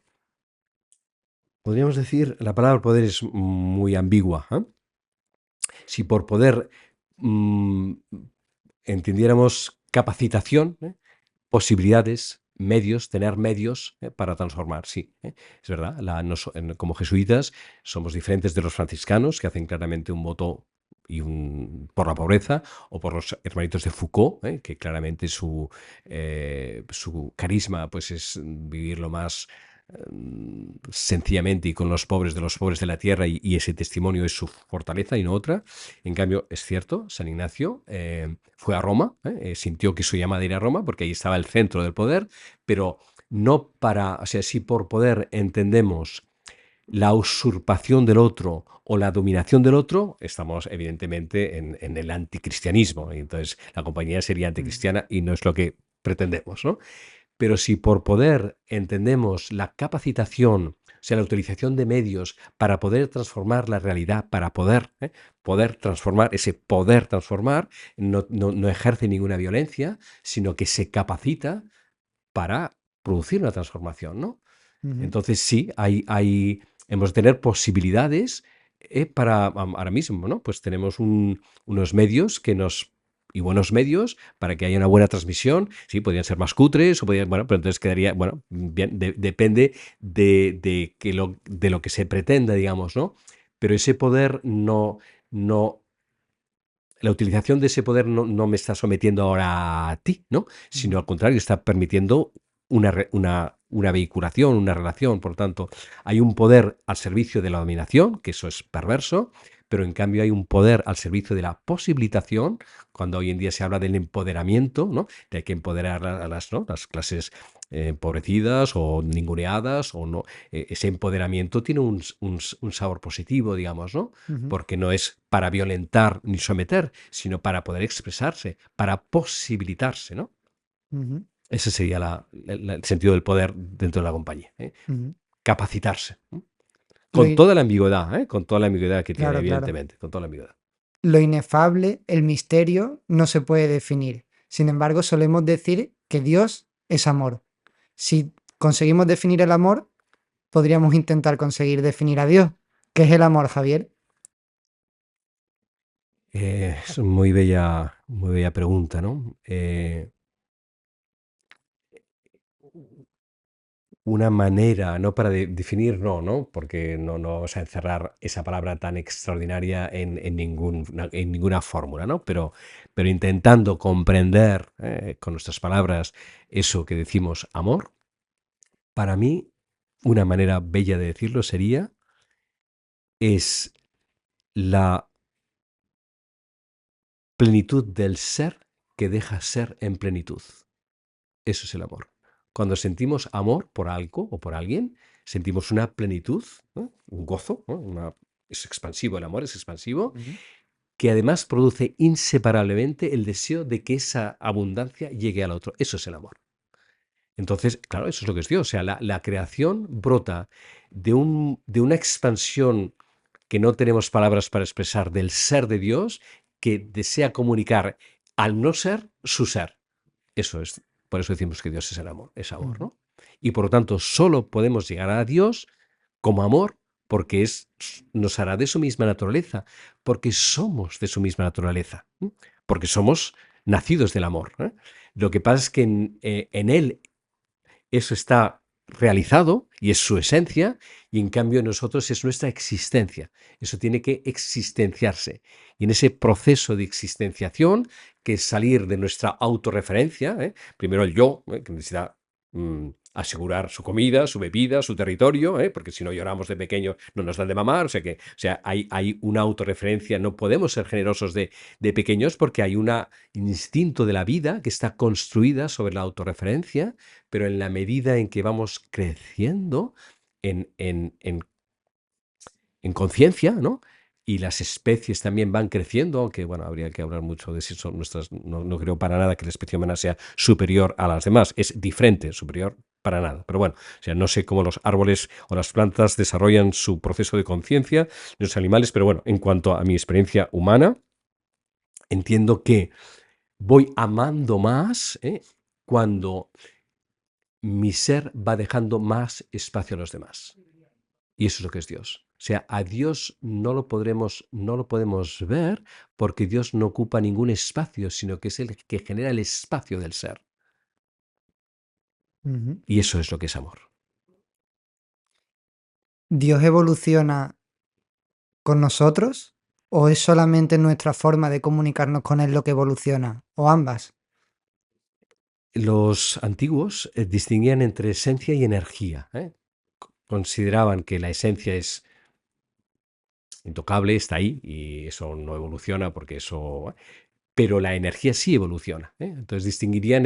Podríamos decir, la palabra poder es muy ambigua, ¿eh? Si por poder mm, entendiéramos capacitación, posibilidades, medios, tener medios para transformar, sí. Es verdad, como jesuitas somos diferentes de los franciscanos, que hacen claramente un voto por la pobreza, o por los hermanitos de Foucault, que claramente su carisma pues, es vivir lo más sencillamente y con los pobres de la tierra, y ese testimonio es su fortaleza y no otra. En cambio, es cierto, San Ignacio fue a Roma, sintió que su llamada era a Roma porque ahí estaba el centro del poder, pero no para, o sea, si por poder entendemos la usurpación del otro o la dominación del otro, estamos evidentemente en el anticristianismo, y entonces la compañía sería Mm, anticristiana y no es lo que pretendemos, ¿no? Pero si por poder entendemos la capacitación, o sea, la utilización de medios para poder transformar la realidad, para poder transformar, ese poder transformar, no ejerce ninguna violencia, sino que se capacita para producir una transformación, ¿no? ujú. Entonces sí, hemos de tener posibilidades ahora mismo, ¿no? Pues tenemos unos medios y buenos medios para que haya una buena transmisión. Sí, podrían ser más cutres, bueno, pero entonces quedaría, bueno, bien, depende de lo que se pretenda, digamos, ¿no? Pero ese poder no, la utilización de ese poder no me está sometiendo ahora a ti, ¿no? Sino Ujú, al contrario, está permitiendo una vehiculación, una relación. Por tanto, hay un poder al servicio de la dominación, que eso es perverso, pero en cambio hay un poder al servicio de la posibilitación, cuando hoy en día se habla del empoderamiento, ¿no? De hay que empoderar ¿no? Las clases empobrecidas o ninguneadas, o no. Ese empoderamiento tiene un sabor positivo, digamos, ¿no? ujú, Porque no es para violentar ni someter, sino para poder expresarse, para posibilitarse, ¿no? ujú, Ese sería el sentido del poder dentro de la compañía, ¿eh? ujú. Capacitarse, ¿eh? Lo Con in toda la ambigüedad, ¿eh? Con toda la ambigüedad que tiene, Claro, claro. evidentemente, con toda la ambigüedad. Lo inefable, el misterio, no se puede definir. Sin embargo, solemos decir que Dios es amor. Si conseguimos definir el amor, podríamos intentar conseguir definir a Dios. ¿Qué es el amor, Javier? Es muy bella pregunta, ¿no? Una manera, no para definir, no, porque no vamos a encerrar esa palabra tan extraordinaria en ninguna fórmula, ¿no? Pero intentando comprender con nuestras palabras eso que decimos amor, para mí, una manera bella de decirlo sería, es la plenitud del ser que deja ser en plenitud. Eso es el amor. Cuando sentimos amor por algo o por alguien, sentimos una plenitud, ¿no? Un gozo, ¿no? Es expansivo, el amor es expansivo, Ujú, que además produce inseparablemente el deseo de que esa abundancia llegue al otro. Eso es el amor. Entonces, claro, eso es lo que es Dios. O sea, la creación brota de una expansión que no tenemos palabras para expresar, del ser de Dios, que desea comunicar al no ser su ser. Eso es, por eso decimos que Dios es amor, ujú, ¿no? Y por lo tanto, solo podemos llegar a Dios como amor porque nos hará de su misma naturaleza, porque somos de su misma naturaleza, ¿eh? Porque somos nacidos del amor, ¿eh? Lo que pasa es que en Él eso está realizado y es su esencia, y en cambio en nosotros es nuestra existencia. Eso tiene que existenciarse. Y en ese proceso de existenciación, que es salir de nuestra autorreferencia, primero el yo, que necesita asegurar su comida, su bebida, su territorio, porque si no lloramos de pequeño no nos dan de mamar, o sea, hay una autorreferencia, no podemos ser generosos de pequeños porque hay un instinto de la vida que está construida sobre la autorreferencia, pero en la medida en que vamos creciendo en, en, en, en conciencia, ¿no? Y las especies también van creciendo, aunque bueno, habría que hablar mucho de si son nuestras. No creo para nada que la especie humana sea superior a las demás, es diferente, superior para nada. Pero bueno, o sea, no sé cómo los árboles o las plantas desarrollan su proceso de conciencia, los animales, pero bueno, en cuanto a mi experiencia humana, entiendo que voy amando más, cuando mi ser va dejando más espacio a los demás. Y eso es lo que es Dios. O sea, a Dios no lo podemos ver porque Dios no ocupa ningún espacio, sino que es el que genera el espacio del ser. Ujú. Y eso es lo que es amor. ¿Dios evoluciona con nosotros o es solamente nuestra forma de comunicarnos con Él lo que evoluciona? ¿O ambas? Los antiguos distinguían entre esencia y energía. Consideraban que la esencia es intocable, está ahí y eso no evoluciona porque eso... Pero la energía sí evoluciona. Entonces distinguirían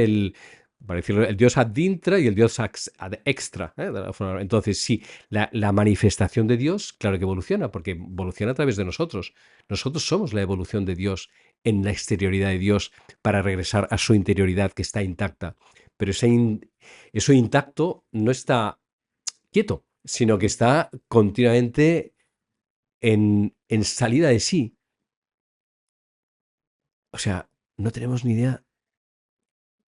para decirlo, el dios ad intra y el dios ad extra. Entonces sí, la manifestación de Dios, claro que evoluciona, porque evoluciona a través de nosotros. Nosotros somos la evolución de Dios en la exterioridad de Dios para regresar a su interioridad que está intacta. Pero eso intacto no está quieto, sino que está continuamente en salida de sí. O sea, no tenemos ni idea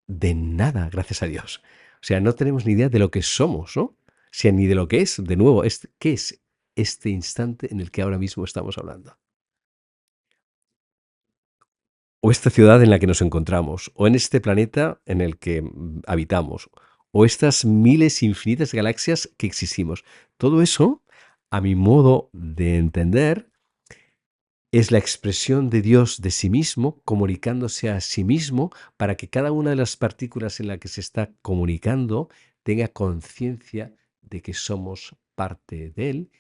de nada, gracias a Dios. O sea, no tenemos ni idea de lo que somos, ¿no? O sea, ni de lo que es, de nuevo, ¿qué es este instante en el que ahora mismo estamos hablando? O esta ciudad en la que nos encontramos, o en este planeta en el que habitamos, o estas miles infinitas galaxias que existimos. Todo eso, a mi modo de entender, es la expresión de Dios de sí mismo, comunicándose a sí mismo para que cada una de las partículas en la que se está comunicando tenga conciencia de que somos parte de Él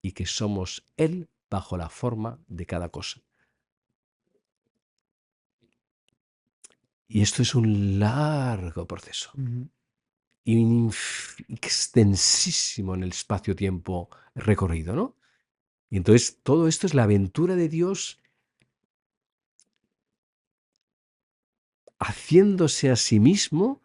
y que somos Él bajo la forma de cada cosa. Y esto es un largo proceso, Ujú, extensísimo en el espacio-tiempo recorrido, ¿no? Y entonces todo esto es la aventura de Dios haciéndose a sí mismo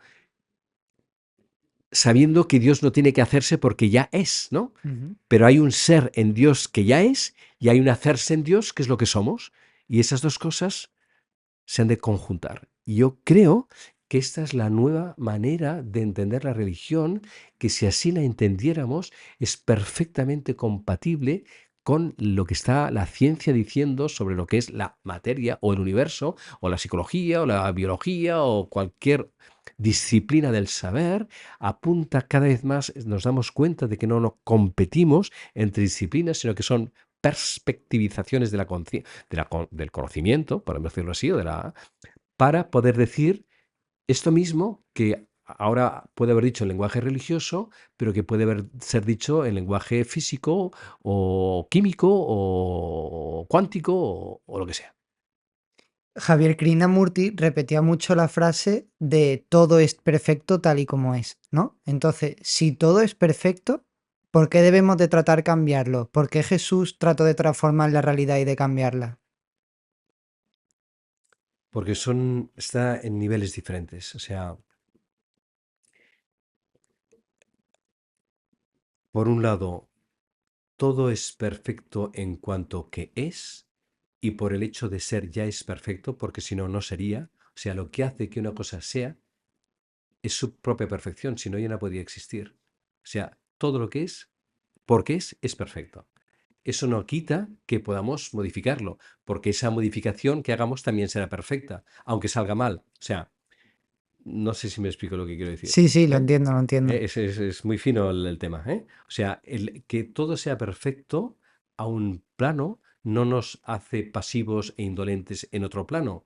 sabiendo que Dios no tiene que hacerse porque ya es, ¿no? ujú. Pero hay un ser en Dios que ya es y hay un hacerse en Dios que es lo que somos. Y esas dos cosas se han de conjuntar. Y yo creo que esta es la nueva manera de entender la religión, que si así la entendiéramos, es perfectamente compatible con lo que está la ciencia diciendo sobre lo que es la materia o el universo, o la psicología, o la biología, o cualquier disciplina del saber, apunta cada vez más, nos damos cuenta de que no competimos entre disciplinas, sino que son perspectivizaciones de del conocimiento, por decirlo así, para poder decir esto mismo que ahora puede haber dicho en lenguaje religioso, pero que puede ser dicho en lenguaje físico o químico o cuántico o lo que sea. Javier Krishnamurti repetía mucho la frase de todo es perfecto tal y como es, ¿no? Entonces, si todo es perfecto, ¿por qué debemos de tratar cambiarlo? ¿Por qué Jesús trató de transformar la realidad y de cambiarla? Porque está en niveles diferentes. O sea, por un lado, todo es perfecto en cuanto que es, y por el hecho de ser ya es perfecto, porque si no, no sería. O sea, lo que hace que una cosa sea es su propia perfección, si no, ya no podría existir. O sea, todo lo que es, porque es perfecto. Eso no quita que podamos modificarlo, porque esa modificación que hagamos también será perfecta, aunque salga mal. O sea, no sé si me explico lo que quiero decir. Sí, sí, lo ¿eh? entiendo, lo entiendo. Es muy fino el tema. O sea, que todo sea perfecto a un plano no nos hace pasivos e indolentes en otro plano.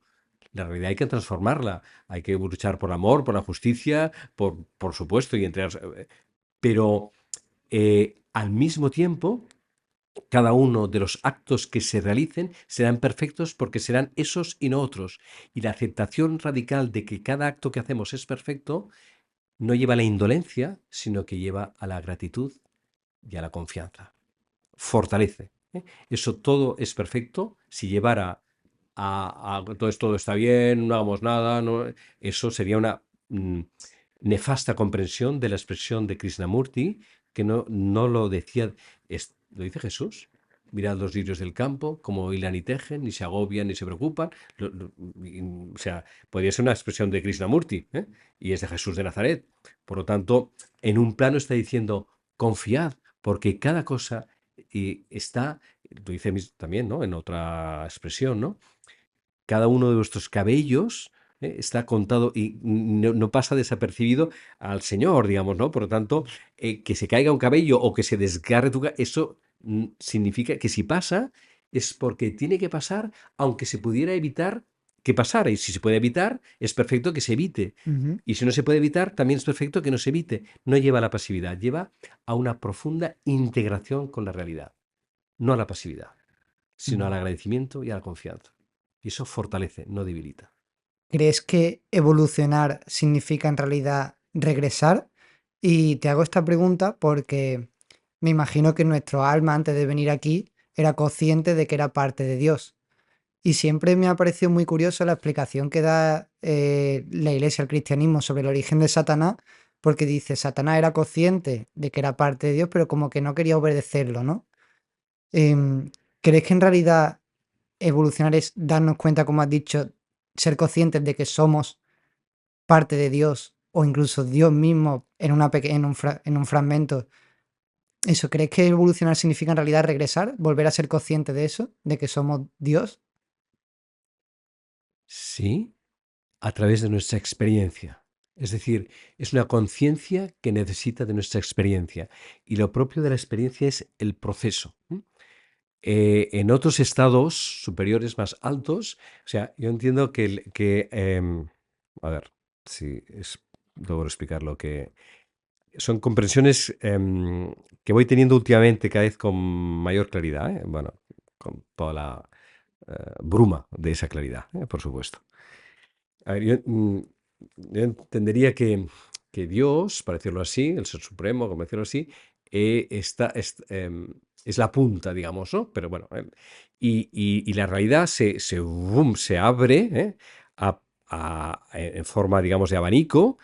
La realidad hay que transformarla. Hay que luchar por amor, por la justicia, por supuesto, y entre, pero al mismo tiempo cada uno de los actos que se realicen serán perfectos porque serán esos y no otros. Y la aceptación radical de que cada acto que hacemos es perfecto no lleva a la indolencia, sino que lleva a la gratitud y a la confianza. Fortalece. Eso todo es perfecto. Si llevara entonces todo está bien, no hagamos nada, eso sería una nefasta comprensión de la expresión de Krishnamurti, que no lo decía, lo dice Jesús. Mirad los lirios del campo, cómo hilan y tejen, ni se agobian ni se preocupan. O sea, podría ser una expresión de Krishnamurti, ¿eh? Y es de Jesús de Nazaret. Por lo tanto, en un plano está diciendo, confiad, porque cada cosa está, lo dice también, ¿no? En otra expresión, ¿no? Cada uno de vuestros cabellos está contado y no pasa desapercibido al Señor, digamos, ¿no? Por lo tanto, que se caiga un cabello o que se desgarre eso significa que si pasa es porque tiene que pasar, aunque se pudiera evitar que pasara. Y si se puede evitar, es perfecto que se evite. Ujú. Y si no se puede evitar, también es perfecto que no se evite. No lleva a la pasividad, lleva a una profunda integración con la realidad. No a la pasividad, sino al Mm. agradecimiento y a la confianza. Y eso fortalece, no debilita. ¿Crees que evolucionar significa en realidad regresar? Y te hago esta pregunta porque me imagino que nuestro alma antes de venir aquí era consciente de que era parte de Dios. Y siempre me ha parecido muy curioso la explicación que da la iglesia, el cristianismo sobre el origen de Satanás, porque dice, Satanás era consciente de que era parte de Dios, pero como que no quería obedecerlo, ¿no? Em, ¿Crees que en realidad evolucionar es darnos cuenta, como has dicho, ser conscientes de que somos parte de Dios o incluso Dios mismo en, en un fragmento? ¿Eso crees que evolucionar significa en realidad regresar, volver a ser consciente de eso, de que somos Dios? Sí, a través de nuestra experiencia. Es decir, es una conciencia que necesita de nuestra experiencia. Y lo propio de la experiencia es el proceso. En otros estados superiores más altos, o sea, yo entiendo a ver, si es, logro explicar lo que... Son comprensiones que voy teniendo últimamente cada vez con mayor claridad, ¿eh? Bueno, con toda la bruma de esa claridad, por supuesto. A ver, yo entendería que Dios, para decirlo así, el Ser Supremo, como decirlo así, es la punta, digamos, ¿no? Pero bueno, y la realidad se abre en forma, digamos, de abanico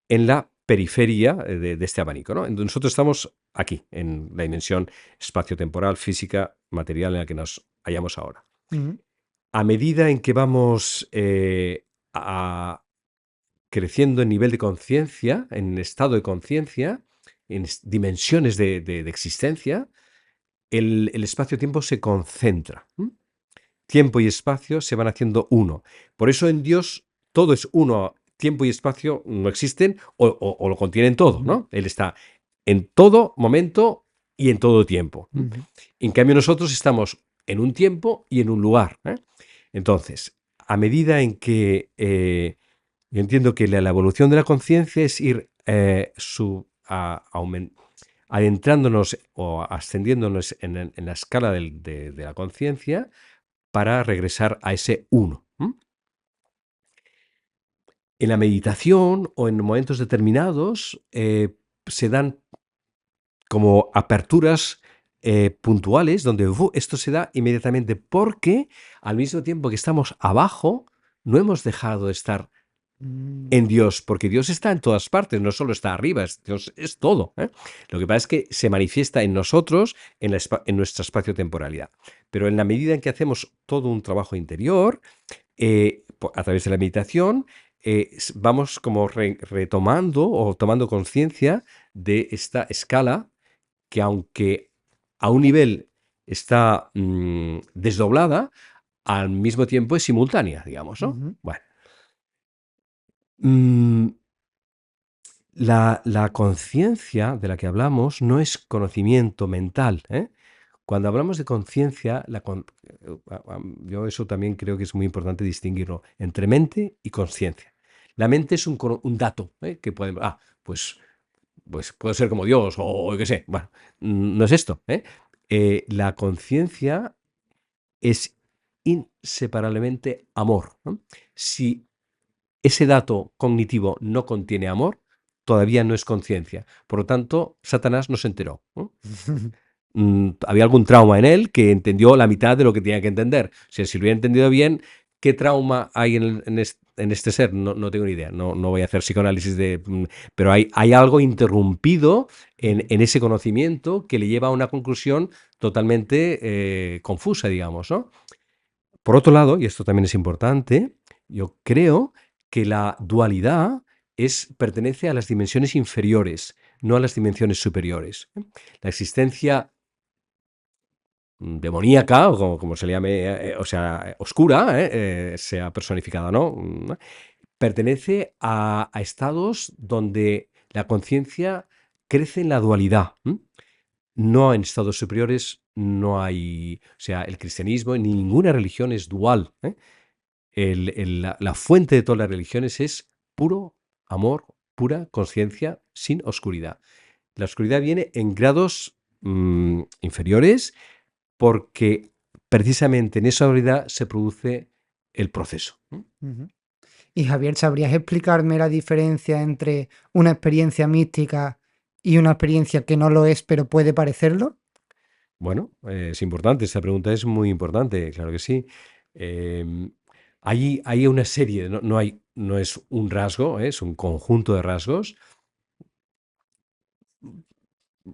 en la periferia de este abanico, ¿no? Entonces, nosotros estamos aquí, en la dimensión espacio-temporal, física, material en la que nos hallamos ahora. Ujú, A medida en que vamos a- creciendo en nivel de conciencia, en estado de conciencia, en dimensiones de existencia, el espacio-tiempo se concentra. Tiempo y espacio se van haciendo uno. Por eso en Dios todo es uno. Tiempo y espacio no existen o lo contienen todo, ujú, ¿no? Él está en todo momento y en todo tiempo. ujú, En cambio nosotros estamos en un tiempo y en un lugar. Entonces, a medida en que yo entiendo que la evolución de la conciencia es ir adentrándonos o ascendiéndonos en la escala de la conciencia para regresar a ese uno. En la meditación o en momentos determinados se dan como aperturas puntuales donde esto se da inmediatamente porque al mismo tiempo que estamos abajo, no hemos dejado de estar mm, en Dios, porque Dios está en todas partes, no solo está arriba, Dios es todo. Lo que pasa es que se manifiesta en nosotros, en nuestra espacio-temporalidad. Pero en la medida en que hacemos todo un trabajo interior, a través de la meditación, vamos como retomando o tomando conciencia de esta escala que aunque a un nivel está desdoblada, al mismo tiempo es simultánea, digamos, ¿no? ujú, Bueno. mm, la conciencia de la que hablamos no es conocimiento mental, ¿eh? Cuando hablamos de conciencia, yo eso también creo que es muy importante distinguirlo entre mente y conciencia. La mente es un dato, ¿eh? Que podemos, pues puedo ser como Dios o yo qué sé. Bueno, no es esto, ¿eh? La conciencia es inseparablemente amor, ¿no? Si ese dato cognitivo no contiene amor, todavía no es conciencia. Por lo tanto, Satanás no se enteró, ¿no? Había algún trauma en él que entendió la mitad de lo que tenía que entender. O sea, si lo hubiera entendido bien, ¿qué trauma hay en este ser? No tengo ni idea. No voy a hacer psicoanálisis pero hay algo interrumpido ujú, en ese conocimiento que le lleva a una conclusión totalmente confusa, digamos, ¿no? Por otro lado, y esto también es importante, yo creo que la dualidad pertenece a las dimensiones inferiores, no a las dimensiones superiores. La existencia demoníaca, o como se le llame, o sea, oscura, sea personificada o no, pertenece a estados donde la conciencia crece en la dualidad. No en estados superiores no hay, o sea, el cristianismo ni ninguna religión es dual. La fuente de todas las religiones es puro amor, pura conciencia, sin oscuridad. La oscuridad viene en grados inferiores porque precisamente en esa oscuridad se produce el proceso. Ujú. Y Javier, ¿sabrías explicarme la diferencia entre una experiencia mística y una experiencia que no lo es, pero puede parecerlo? Bueno, es importante, esta pregunta es muy importante, claro que sí. Em, hay una serie, no es un rasgo, es un conjunto de rasgos.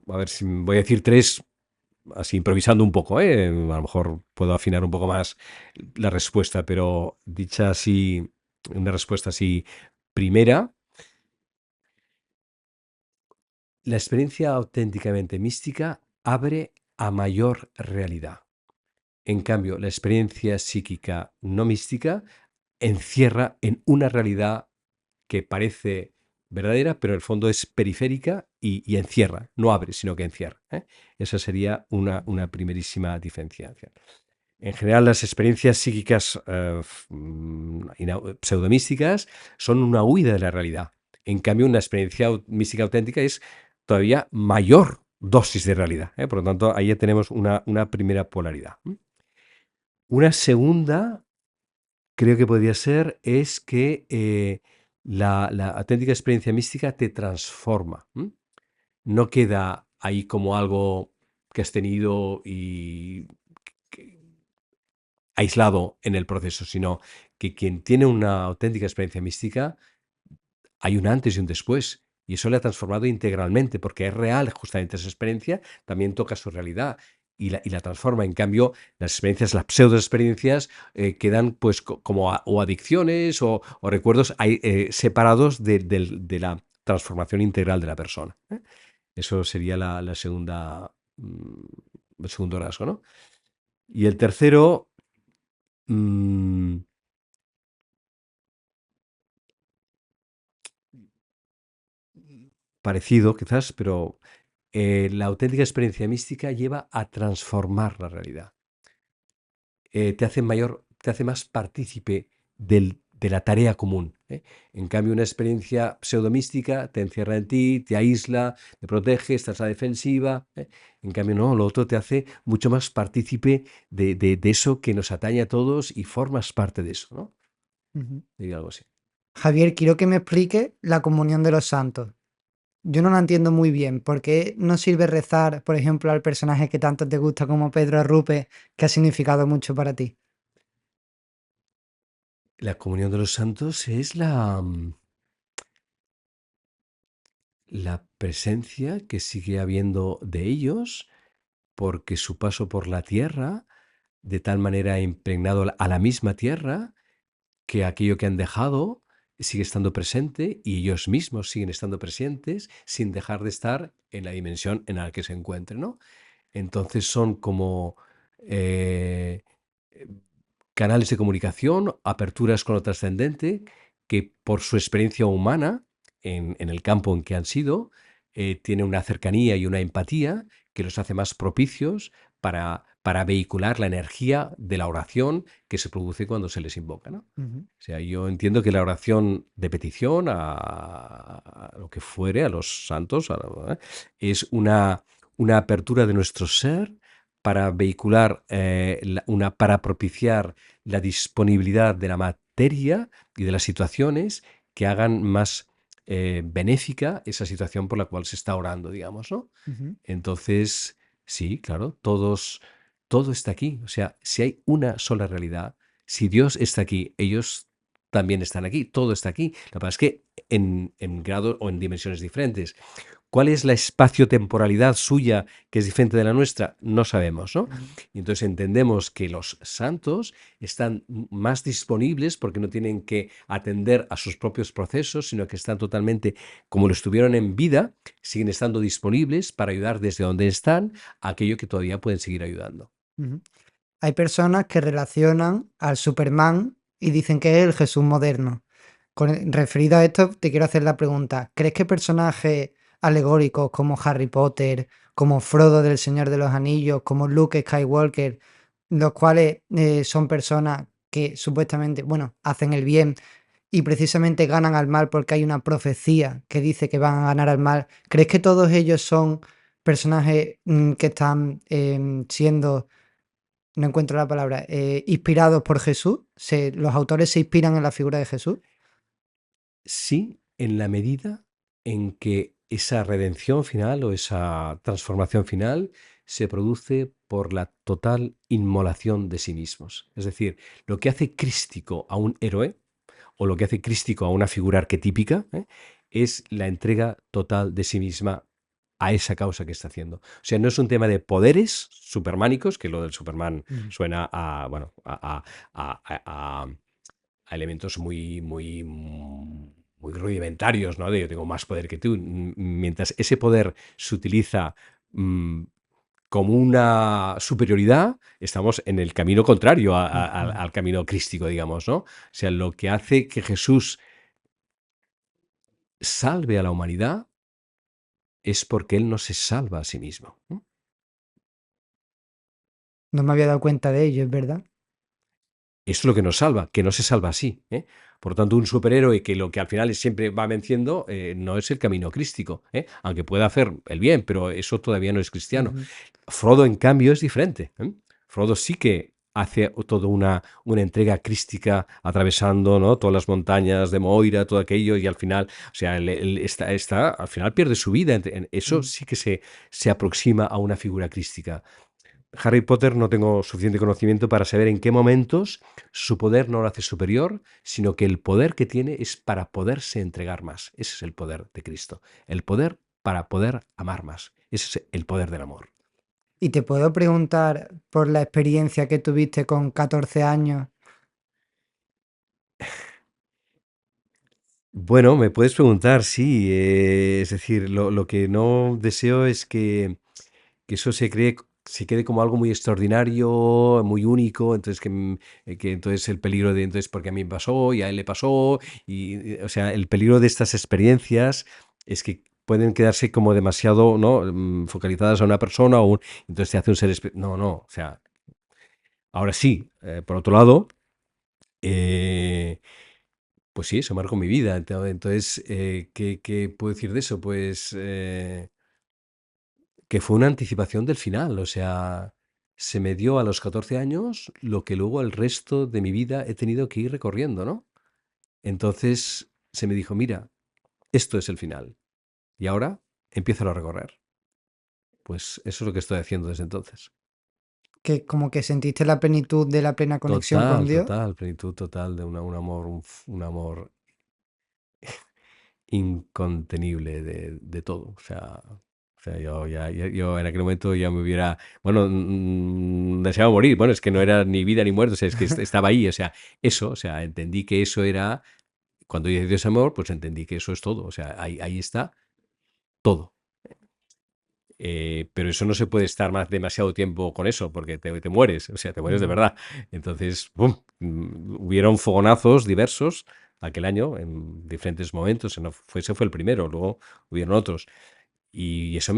A ver si voy a decir tres, así improvisando un poco, ¿eh? A lo mejor puedo afinar un poco más la respuesta, pero dicha así, una respuesta así primera, la experiencia auténticamente mística abre a mayor realidad. En cambio, la experiencia psíquica no mística encierra en una realidad que parece verdadera, pero en el fondo es periférica y encierra, no abre, sino que encierra. Esa sería una primerísima diferenciación. En general, las experiencias psíquicas pseudomísticas son una huida de la realidad. En cambio, una experiencia mística auténtica es todavía mayor dosis de realidad. Por lo tanto, ahí ya tenemos una primera polaridad. Una segunda, creo que podría ser, es que la auténtica experiencia mística te transforma. No queda ahí como algo que has tenido y aislado en el proceso, sino que quien tiene una auténtica experiencia mística, hay un antes y un después. Y eso le ha transformado integralmente, porque es real justamente esa experiencia, también toca su realidad y la transforma. En cambio, las experiencias, las pseudo experiencias, quedan pues como o adicciones o recuerdos separados de la transformación integral de la persona. Eso sería la segunda, el segundo rasgo, ¿no? Y el tercero, mm, parecido quizás, pero la auténtica experiencia mística lleva a transformar la realidad. Te hace más partícipe de la tarea común. En cambio, una experiencia pseudomística te encierra en ti, te aísla, te protege, estás a la defensiva. En cambio, no, lo otro te hace mucho más partícipe de eso que nos atañe a todos y formas parte de eso, ¿no? Ujú. Diría algo así. Javier, quiero que me explique la comunión de los santos. Yo no la entiendo muy bien. ¿Por qué no sirve rezar, por ejemplo, al personaje que tanto te gusta como Pedro Arrupe, que ha significado mucho para ti? La comunión de los santos es la presencia que sigue habiendo de ellos, porque su paso por la tierra de tal manera impregnado a la misma tierra que aquello que han dejado sigue estando presente y ellos mismos siguen estando presentes sin dejar de estar en la dimensión en la que se encuentren, ¿no? Entonces son como eh, eh, canales de comunicación, aperturas con lo trascendente, que por su experiencia humana en el campo en que han sido, tiene una cercanía y una empatía que los hace más propicios para vehicular la energía de la oración que se produce cuando se les invoca, ¿no? Ujú, O sea, yo entiendo que la oración de petición a lo que fuere, a los santos, es una apertura de nuestro ser para vehicular, para propiciar la disponibilidad de la materia y de las situaciones que hagan más benéfica esa situación por la cual se está orando, digamos, ¿no? ujú, Entonces, sí, claro, todo está aquí. O sea, si hay una sola realidad, si Dios está aquí, ellos también están aquí, todo está aquí. Lo que pasa es que en grados o en dimensiones diferentes. ¿Cuál es la espacio-temporalidad suya que es diferente de la nuestra? No sabemos, ¿no? Ujú. Y entonces entendemos que los santos están más disponibles porque no tienen que atender a sus propios procesos, sino que están totalmente, como lo estuvieron en vida, siguen estando disponibles para ayudar desde donde están a aquello que todavía pueden seguir ayudando. Ujú. Hay personas que relacionan al Superman y dicen que es el Jesús moderno. Referido a esto, te quiero hacer la pregunta, ¿crees que personajes alegóricos como Harry Potter, como Frodo del Señor de los Anillos, como Luke Skywalker, los cuales son personas que supuestamente, bueno, hacen el bien y precisamente ganan al mal porque hay una profecía que dice que van a ganar al mal? ¿Crees que todos ellos son personajes que están siendo, no encuentro la palabra, inspirados por Jesús? ¿Los autores se inspiran en la figura de Jesús? Sí, en la medida en que esa redención final o esa transformación final se produce por la total inmolación de sí mismos. Es decir, lo que hace crístico a un héroe o lo que hace crístico a una figura arquetípica, es la entrega total de sí misma a esa causa que está haciendo. O sea, no es un tema de poderes supermánicos, que lo del Superman Ujú. suena a, bueno, a elementos muy rudimentarios, ¿no? De yo tengo más poder que tú. Mientras ese poder se utiliza mm, como una superioridad, estamos en el camino contrario Ujú. al camino crístico, digamos, ¿no? O sea, lo que hace que Jesús salve a la humanidad es porque Él no se salva a sí mismo, ¿no? No me había dado cuenta de ello, es verdad. Eso es lo que nos salva, que no se salva así, ¿eh? Por tanto, un superhéroe que lo que al final siempre va venciendo no es el camino crístico, ¿eh? Aunque pueda hacer el bien, pero eso todavía no es cristiano. Ujú. Frodo, en cambio, es diferente, ¿eh? Frodo sí que hace toda una entrega crística atravesando, ¿no? Todas las montañas de Moira, todo aquello, y al final, o sea, al final pierde su vida. Eso Mm. sí que se aproxima a una figura crística. Harry Potter no tengo suficiente conocimiento para saber en qué momentos su poder no lo hace superior, sino que el poder que tiene es para poderse entregar más. Ese es el poder de Cristo. El poder para poder amar más. Ese es el poder del amor. Y te puedo preguntar por la experiencia que tuviste con 14 años. Bueno, me puedes preguntar, sí. Es decir, lo que no deseo es que eso se quede como algo muy extraordinario, muy único, entonces que entonces el peligro de entonces porque a mí me pasó y a él le pasó o sea, el peligro de estas experiencias es que pueden quedarse como demasiado, ¿no? Focalizadas a una persona entonces te hace un no, no, o sea, ahora sí, por otro lado, eh, pues sí, eso marcó mi vida. Entonces, ¿qué puedo decir de eso? Pues que fue una anticipación del final, o sea, se me dio a los 14 años lo que luego el resto de mi vida he tenido que ir recorriendo, ¿no? Entonces se me dijo, mira, esto es el final y ahora empieza a recorrer. Pues eso es lo que estoy haciendo desde entonces. Que como que sentiste la plenitud de la plena conexión con Total, Dios. total, plenitud total de un amor, un amor incontenible de todo. O sea, yo en aquel momento ya me hubiera, bueno, deseaba morir. Bueno, es que no era ni vida ni muerte, o sea, es que estaba ahí. O sea, eso, o sea, entendí que eso era, cuando dice Dios amor, pues entendí que eso es todo. O sea, ahí está todo. Pero eso no se puede estar más demasiado tiempo con eso, porque te mueres, o sea, te mueres de Ujú. verdad. Entonces, ¡pum! Hubieron fogonazos diversos aquel año en diferentes momentos. Ese fue el primero, luego hubieron otros. Y eso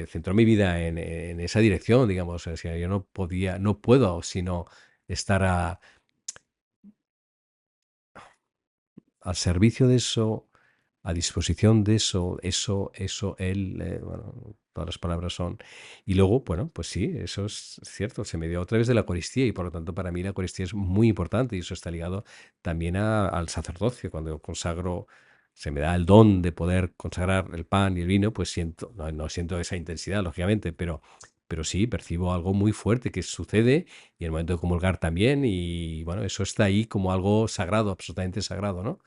centró mi vida en esa dirección, digamos. O sea, yo no puedo sino estar al servicio de eso, a disposición de eso, él, bueno, todas las palabras son. Y luego, bueno, pues sí, eso es cierto, se me dio a través de la Eucaristía y por lo tanto para mí la Eucaristía es muy importante y eso está ligado también al sacerdocio. Cuando consagro, se me da el don de poder consagrar el pan y el vino, pues siento, no siento esa intensidad, lógicamente, pero sí percibo algo muy fuerte que sucede y en el momento de comulgar también y bueno, eso está ahí como algo sagrado, absolutamente sagrado, ¿no?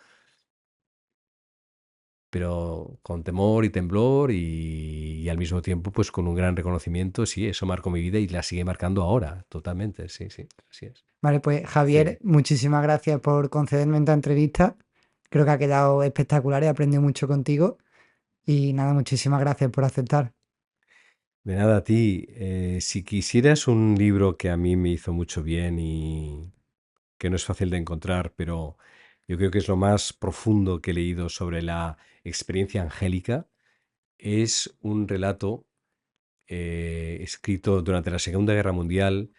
pero con temor y temblor y al mismo tiempo pues con un gran reconocimiento. Sí, eso marcó mi vida y la sigue marcando ahora, totalmente. Sí, sí, así es. Vale, pues Sí. Javier, muchísimas gracias por concederme esta entrevista. Creo que ha quedado espectacular, he aprendido mucho contigo y nada, muchísimas gracias por aceptar. De nada a ti. Si quisieras un libro que a mí me hizo mucho bien y que no es fácil de encontrar, pero yo creo que es lo más profundo que he leído sobre la experiencia angélica, es un relato escrito durante la Segunda Guerra Mundial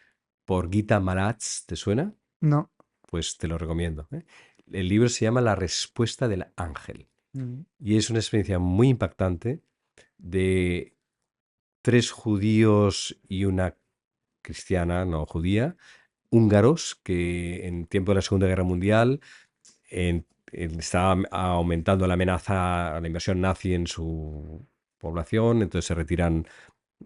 por Gita Malaz. ¿Te suena? No. Pues te lo recomiendo, ¿eh? El libro se llama La respuesta del ángel Mm, y es una experiencia muy impactante de tres judíos y una cristiana, no judía, húngaros, que en tiempo de la Segunda Guerra Mundial estaba aumentando la amenaza, la invasión nazi en su población, entonces se retiran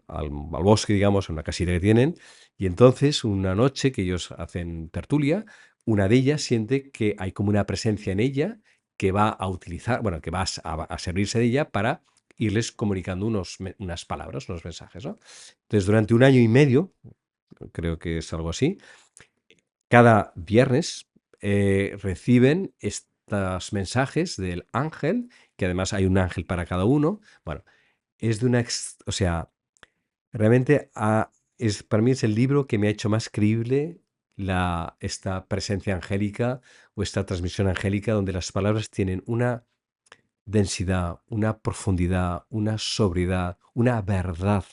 al bosque, digamos, a una casita que tienen, y entonces una noche que ellos hacen tertulia, una de ellas siente que hay como una presencia en ella que va a utilizar, bueno, que va a servirse de ella para irles comunicando unas palabras, unos mensajes, ¿no? Entonces, durante un año y medio, creo que es algo así, cada viernes reciben estos mensajes del ángel, que además hay un ángel para cada uno. Bueno, es de una, o sea, realmente para mí es el libro que me ha hecho más creíble esta presencia angélica o esta transmisión angélica donde las palabras tienen una densidad, una profundidad, una sobriedad, una verdad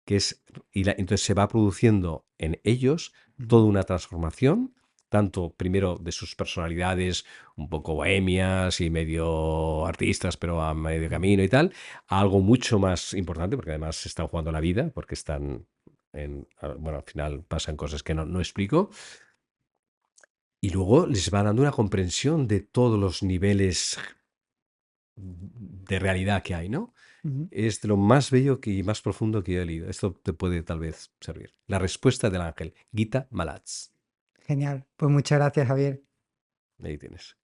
que es, entonces se va produciendo en ellos ujú, toda una transformación, tanto primero de sus personalidades un poco bohemias y medio artistas, pero a medio ujú, camino y tal, a algo mucho más importante, porque además se están jugando la vida, porque están bueno, al final pasan cosas que no explico, y luego les va dando una comprensión de todos los niveles de realidad que hay, ¿no? ujú. Es de lo más bello y más profundo que yo he leído. Esto te puede tal vez servir. La respuesta del ángel, Gita Malaz. Genial. Pues muchas gracias, Javier. Ahí tienes.